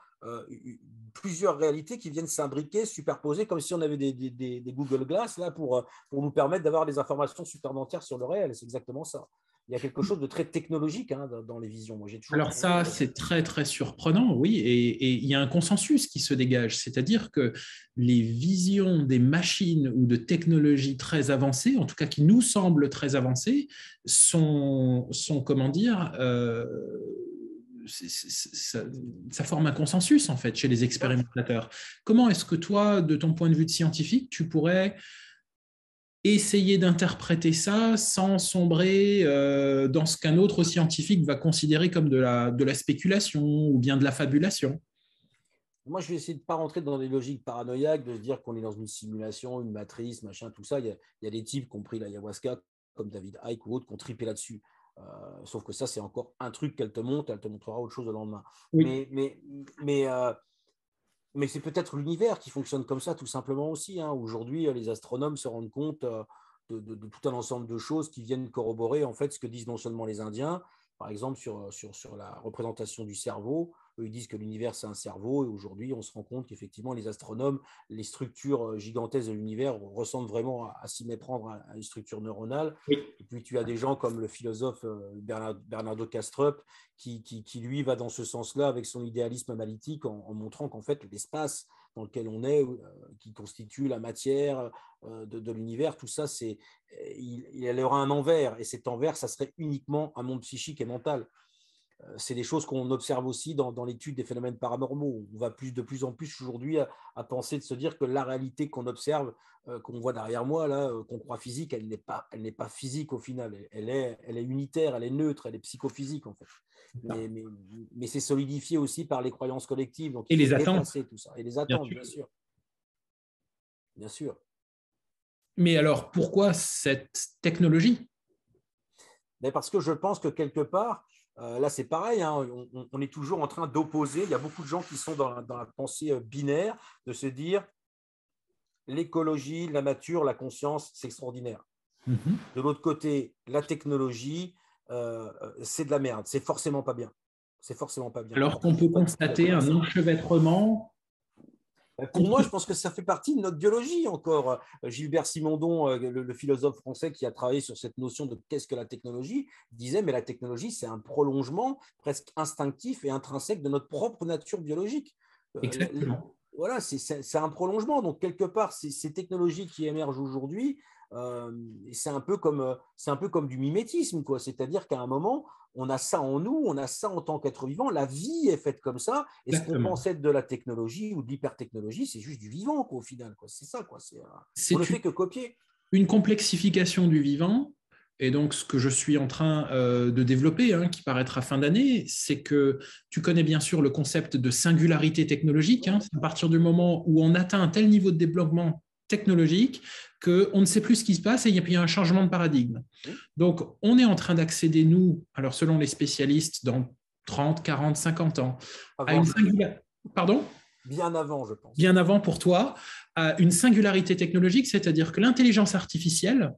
plusieurs réalités qui viennent s'imbriquer, superposer, comme si on avait des Google Glass là, pour nous permettre d'avoir des informations supplémentaires sur le réel. C'est exactement ça. Il y a quelque chose de très technologique, hein, dans les visions. Moi, j'ai toujours Alors ça, c'est très, très surprenant, oui, et il y a un consensus qui se dégage, c'est-à-dire que les visions des machines ou de technologies très avancées, en tout cas qui nous semblent très avancées, sont comment dire, ça forme un consensus, en fait, chez les expérimentateurs. Comment est-ce que toi, de ton point de vue de scientifique, tu pourrais essayer d'interpréter ça sans sombrer dans ce qu'un autre scientifique va considérer comme de la spéculation ou bien de la fabulation? Moi, je vais essayer de ne pas rentrer dans des logiques paranoïaques, de se dire qu'on est dans une simulation, une matrice, machin, tout ça. Il y a des types qui ont pris l'ayahuasca, comme David Icke ou autres, qui ont trippé là-dessus. Sauf que ça, c'est encore un truc qu'elle te montre, elle te montrera autre chose le lendemain. Oui. Mais c'est peut-être l'univers qui fonctionne comme ça, tout simplement aussi, hein. Aujourd'hui, les astronomes se rendent compte de tout un ensemble de choses qui viennent corroborer en fait ce que disent non seulement les Indiens, par exemple sur la représentation du cerveau. Eux, ils disent que l'univers, c'est un cerveau, et aujourd'hui, on se rend compte qu'effectivement, les astronomes, les structures gigantesques de l'univers ressemblent vraiment à s'y méprendre à une structure neuronale. Oui. Et puis, tu as des gens comme le philosophe Bernardo Kastrup, qui, lui, va dans ce sens-là avec son idéalisme analytique en montrant qu'en fait, l'espace dans lequel on est, qui constitue la matière de l'univers, tout ça, il aura un envers. Et cet envers, ça serait uniquement un monde psychique et mental. C'est des choses qu'on observe aussi dans l'étude des phénomènes paranormaux. On va de plus en plus aujourd'hui à penser, de se dire que la réalité qu'on observe, qu'on voit derrière moi, là, qu'on croit physique, elle n'est pas physique au final. Elle est unitaire, elle est neutre, elle est psychophysique en fait. Mais c'est solidifié aussi par les croyances collectives. Donc il faut dépasser tout ça. Et les attentes, bien sûr. Bien sûr. Mais alors, pourquoi cette technologie? Parce que je pense que quelque part, là, c'est pareil, hein, on est toujours en train d'opposer. Il y a beaucoup de gens qui sont dans la pensée binaire, de se dire l'écologie, la nature, la conscience, c'est extraordinaire. De l'autre côté, la technologie, c'est de la merde. C'est forcément pas bien. C'est forcément pas bien. Alors qu'on peut constater un enchevêtrement. Pour moi, je pense que ça fait partie de notre biologie encore. Gilbert Simondon, le philosophe français qui a travaillé sur cette notion de qu'est-ce que la technologie, disait mais la technologie, c'est un prolongement presque instinctif et intrinsèque de notre propre nature biologique. Exactement. Voilà, c'est un prolongement. Donc, quelque part, ces technologies qui émergent aujourd'hui, c'est un peu comme du mimétisme, quoi. C'est-à-dire qu'à un moment, on a ça en nous, on a ça en tant qu'être vivant. La vie est faite comme ça. Et ce qu'on pense être de la technologie ou de l'hypertechnologie, c'est juste du vivant, quoi, au final, quoi. C'est ça, quoi. On ne fait que copier. Une complexification du vivant. Et donc, ce que je suis en train de développer, qui paraîtra fin d'année, c'est que tu connais bien sûr le concept de singularité technologique. C'est à partir du moment où on atteint un tel niveau de développement technologique qu'on ne sait plus ce qui se passe et il y a un changement de paradigme. Donc, on est en train d'accéder, nous, alors selon les spécialistes, dans 30, 40, 50 ans, à une singularité. Pardon ? Bien avant, je pense. Bien avant pour toi, à une singularité technologique, c'est-à-dire que l'intelligence artificielle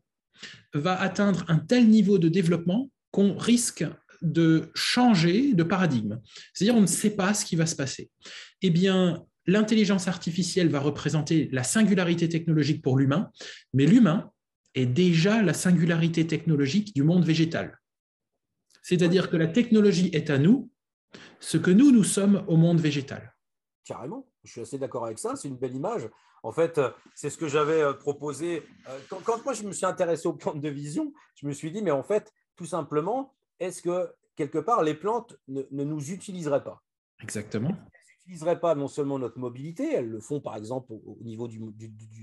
va atteindre un tel niveau de développement qu'on risque de changer de paradigme. C'est-à-dire on ne sait pas ce qui va se passer. Eh bien, l'intelligence artificielle va représenter la singularité technologique pour l'humain, mais l'humain est déjà la singularité technologique du monde végétal. C'est-à-dire que la technologie est à nous, ce que nous sommes au monde végétal. Carrément, je suis assez d'accord avec ça, c'est une belle image. En fait, c'est ce que j'avais proposé. Quand moi, je me suis intéressé aux plantes de vision, je me suis dit, mais en fait, tout simplement, est-ce que quelque part, les plantes ne nous utiliseraient pas ? Exactement. N'utiliserait pas non seulement notre mobilité, elles le font par exemple au niveau du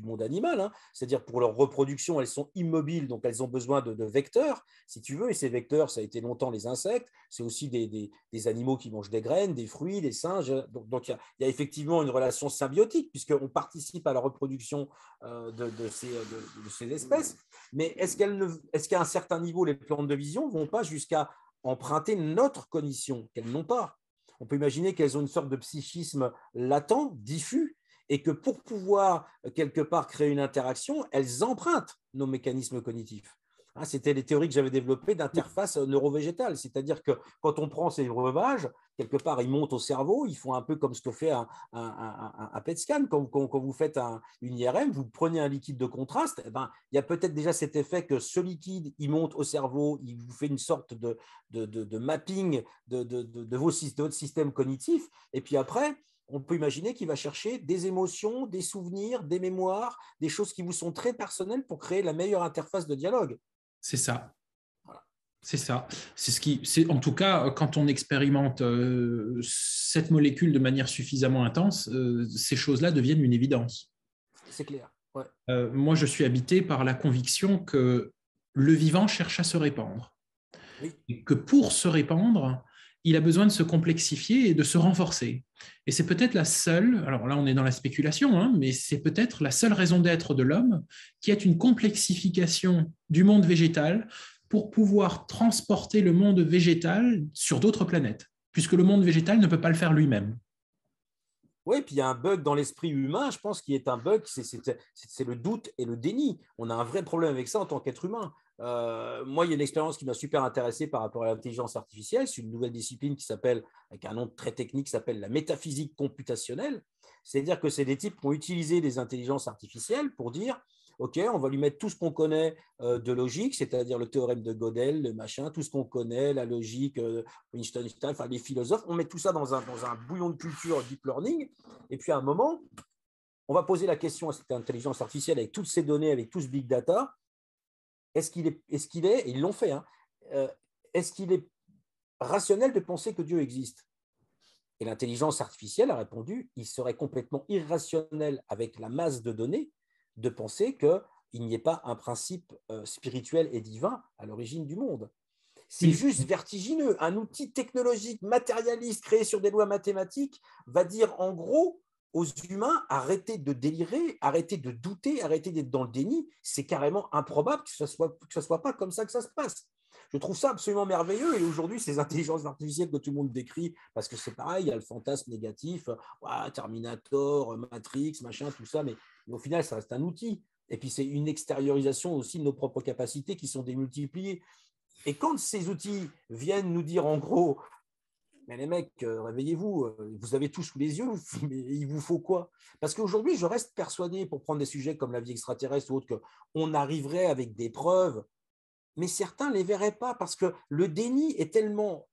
monde animal, c'est-à-dire pour leur reproduction, elles sont immobiles, donc elles ont besoin de vecteurs, si tu veux, et ces vecteurs, ça a été longtemps les insectes, c'est aussi des animaux qui mangent des graines, des fruits, des singes, donc il y a effectivement une relation symbiotique, puisqu'on participe à la reproduction de ces espèces, mais est-ce qu'à un certain niveau, les plantes de vision ne vont pas jusqu'à emprunter notre cognition qu'elles n'ont pas ? On peut imaginer qu'elles ont une sorte de psychisme latent, diffus, et que pour pouvoir quelque part créer une interaction, elles empruntent nos mécanismes cognitifs. C'était les théories que j'avais développées d'interface neurovégétale, c'est-à-dire que quand on prend ces breuvages, quelque part, ils montent au cerveau, ils font un peu comme ce que fait un PET scan. Quand vous faites une IRM, vous prenez un liquide de contraste, il y a peut-être déjà cet effet que ce liquide, il monte au cerveau, il vous fait une sorte de mapping de votre système cognitif, et puis après, on peut imaginer qu'il va chercher des émotions, des souvenirs, des mémoires, des choses qui vous sont très personnelles pour créer la meilleure interface de dialogue. C'est ça. C'est ça. C'est en tout cas, quand on expérimente cette molécule de manière suffisamment intense, ces choses-là deviennent une évidence. C'est clair. Ouais. Moi, je suis habité par la conviction que le vivant cherche à se répandre. Oui. Et que pour se répandre, il a besoin de se complexifier et de se renforcer. Et c'est peut-être la seule, alors là on est dans la spéculation, mais c'est peut-être la seule raison d'être de l'homme qui est une complexification du monde végétal pour pouvoir transporter le monde végétal sur d'autres planètes, puisque le monde végétal ne peut pas le faire lui-même. Oui, puis il y a un bug dans l'esprit humain, je pense, qui est un bug, c'est le doute et le déni. On a un vrai problème avec ça en tant qu'être humain. Moi, il y a une expérience qui m'a super intéressé par rapport à l'intelligence artificielle. C'est une nouvelle discipline qui s'appelle, avec un nom très technique, qui s'appelle la métaphysique computationnelle. C'est-à-dire que c'est des types qui ont utilisé des intelligences artificielles pour dire OK, on va lui mettre tout ce qu'on connaît de logique, c'est-à-dire le théorème de Gödel, le machin, tout ce qu'on connaît, la logique, Einstein, enfin les philosophes, on met tout ça dans un bouillon de culture deep learning, et puis à un moment, on va poser la question à cette intelligence artificielle avec toutes ces données, avec tout ce big data, est-ce qu'il est, et ils l'ont fait, hein, est-ce qu'il est rationnel de penser que Dieu existe? Et l'intelligence artificielle a répondu, il serait complètement irrationnel avec la masse de données de penser qu'il n'y ait pas un principe spirituel et divin à l'origine du monde. C'est juste vertigineux. Un outil technologique matérialiste créé sur des lois mathématiques va dire en gros aux humains, arrêtez de délirer, arrêtez de douter, arrêtez d'être dans le déni. C'est carrément improbable que ce ne soit pas comme ça que ça se passe. Je trouve ça absolument merveilleux. Et aujourd'hui, ces intelligences artificielles que tout le monde décrit, parce que c'est pareil, il y a le fantasme négatif, Terminator, Matrix, machin, tout ça, mais au final, ça reste un outil. Et puis, c'est une extériorisation aussi de nos propres capacités qui sont démultipliées. Et quand ces outils viennent nous dire en gros, mais les mecs, réveillez-vous, vous avez tout sous les yeux, mais il vous faut quoi? Parce qu'aujourd'hui, je reste persuadé, pour prendre des sujets comme la vie extraterrestre ou autre, qu'on arriverait avec des preuves, mais certains ne les verraient pas parce que le déni est tellement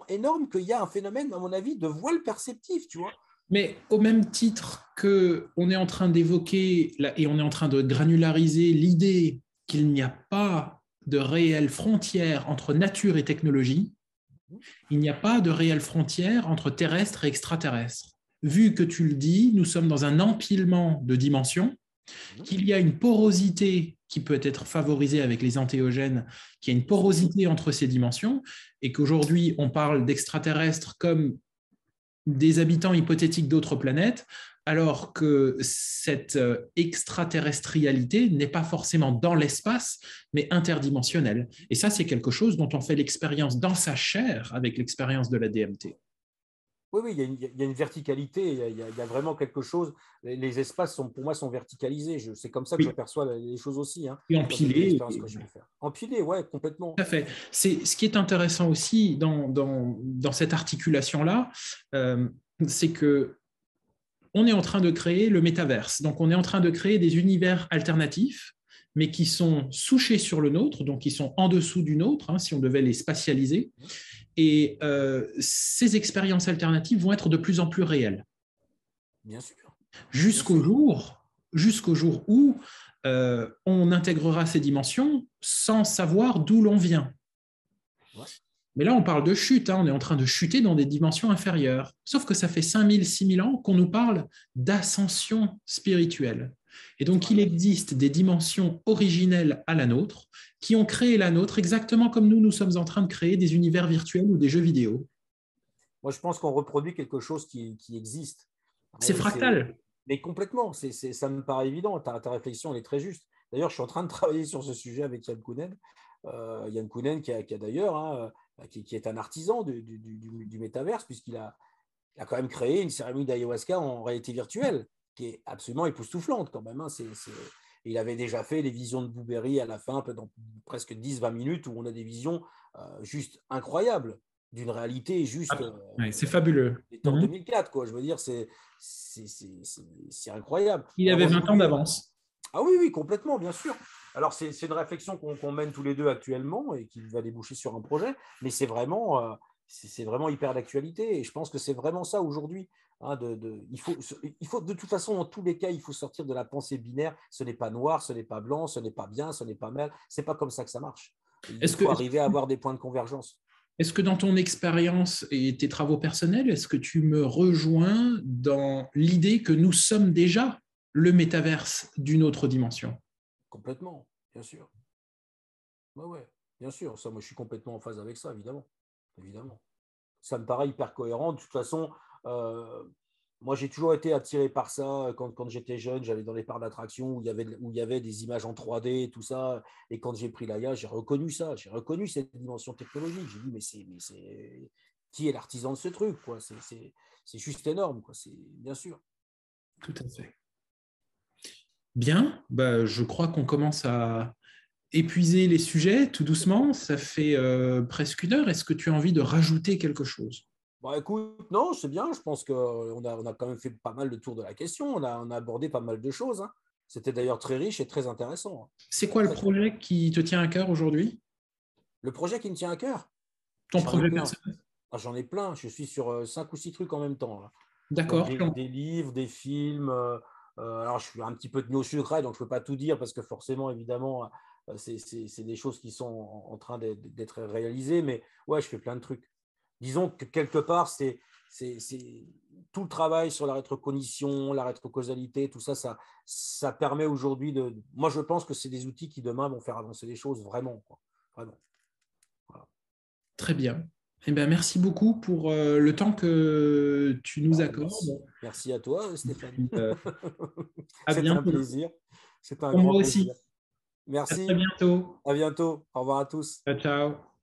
énorme qu'il y a un phénomène, à mon avis, de voile perceptif, tu vois. Mais au même titre qu'on est en train d'évoquer et on est en train de granulariser l'idée qu'il n'y a pas de réelle frontière entre nature et technologie, il n'y a pas de réelle frontière entre terrestre et extraterrestre. Vu que tu le dis, nous sommes dans un empilement de dimensions, qu'il y a une porosité qui peut être favorisée avec les entéogènes, qu'il y a une porosité entre ces dimensions, et qu'aujourd'hui, on parle d'extraterrestres comme des habitants hypothétiques d'autres planètes, alors que cette extraterrestrialité n'est pas forcément dans l'espace, mais interdimensionnelle. Et ça, c'est quelque chose dont on fait l'expérience dans sa chair avec l'expérience de la DMT. Oui, oui, il y a une verticalité, il y a vraiment quelque chose. Les espaces, pour moi, sont verticalisés. C'est comme ça que je perçois les choses aussi. Hein, et empilés. Empilés, ouais, complètement. Tout à fait. Ce qui est intéressant aussi dans cette articulation-là, c'est que on est en train de créer le métaverse. Donc, on est en train de créer des univers alternatifs, mais qui sont souchés sur le nôtre, donc qui sont en dessous du nôtre, hein, si on devait les spatialiser. Et ces expériences alternatives vont être de plus en plus réelles. Bien sûr. Jusqu'au jour où on intégrera ces dimensions sans savoir d'où l'on vient. Ouais. Mais là, on parle de chute, hein, on est en train de chuter dans des dimensions inférieures. Sauf que ça fait 5000, 6000 ans qu'on nous parle d'ascension spirituelle. Et donc, il existe des dimensions originelles à la nôtre qui ont créé la nôtre exactement comme nous sommes en train de créer des univers virtuels ou des jeux vidéo. Moi, je pense qu'on reproduit quelque chose qui existe. C'est fractal. Mais complètement, ça me paraît évident. Ta réflexion, elle est très juste. D'ailleurs, je suis en train de travailler sur ce sujet avec Yann Kounen. Yann Kounen qui a d'ailleurs, hein, qui est un artisan du métaverse, puisqu'il a quand même créé une cérémonie d'ayahuasca en réalité virtuelle, qui est absolument époustouflante quand même. Hein. Il avait déjà fait les visions de Blueberry à la fin, dans presque 10-20 minutes, où on a des visions juste incroyables, d'une réalité juste… c'est fabuleux. En 2004, quoi. Je veux dire, c'est incroyable. Il avait 20 ans d'avance. Ah oui, oui, complètement, bien sûr. Alors, c'est une réflexion qu'on mène tous les deux actuellement et qui va déboucher sur un projet, mais c'est vraiment hyper d'actualité. Et je pense que c'est vraiment ça aujourd'hui. Hein, il faut, de toute façon, dans tous les cas, il faut sortir de la pensée binaire. Ce n'est pas noir, ce n'est pas blanc, ce n'est pas bien, ce n'est pas mal. Ce n'est pas comme ça que ça marche. Il faut arriver à avoir des points de convergence. Est-ce que dans ton expérience et tes travaux personnels, est-ce que tu me rejoins dans l'idée que nous sommes déjà le métaverse d'une autre dimension? Complètement, bien sûr. Ouais, bien sûr. Ça, moi, je suis complètement en phase avec ça, évidemment. Ça me paraît hyper cohérent. De toute façon, moi, j'ai toujours été attiré par ça. Quand j'étais jeune, j'allais dans les parcs d'attractions où il y avait des images en 3D et tout ça. Et quand j'ai pris l'AIA, j'ai reconnu ça. J'ai reconnu cette dimension technologique. J'ai dit, mais qui est l'artisan de ce truc, quoi. C'est juste énorme, quoi. Bien sûr. Tout à fait. Bien, je crois qu'on commence à épuiser les sujets tout doucement. Ça fait presque 1 heure. Est-ce que tu as envie de rajouter quelque chose? Écoute, non, c'est bien. Je pense qu'on a quand même fait pas mal de tours de la question. On a abordé pas mal de choses. Hein. C'était d'ailleurs très riche et très intéressant. C'est quoi le projet qui te tient à cœur aujourd'hui? Le projet qui me tient à cœur? Ton projet personnel? J'en ai plein. Je suis sur 5 ou 6 trucs en même temps. Là. D'accord. Des livres, des films, Alors, je suis un petit peu tenu au secret, donc je ne peux pas tout dire parce que forcément, évidemment, c'est des choses qui sont en train d'être réalisées. Mais ouais, je fais plein de trucs. Disons que quelque part, c'est tout le travail sur la rétrocognition, la rétrocausalité, tout ça, ça permet aujourd'hui de. Moi, je pense que c'est des outils qui demain vont faire avancer les choses vraiment, quoi. Vraiment. Voilà. Très bien. Eh bien, merci beaucoup pour le temps que tu nous Merci. accordes. Merci à toi, Et Stéphane. puis, à C'est un bientôt. plaisir. C'est un Pour grand moi plaisir. aussi. À très Merci. bientôt. À bientôt. Au revoir à tous. Ciao, ciao.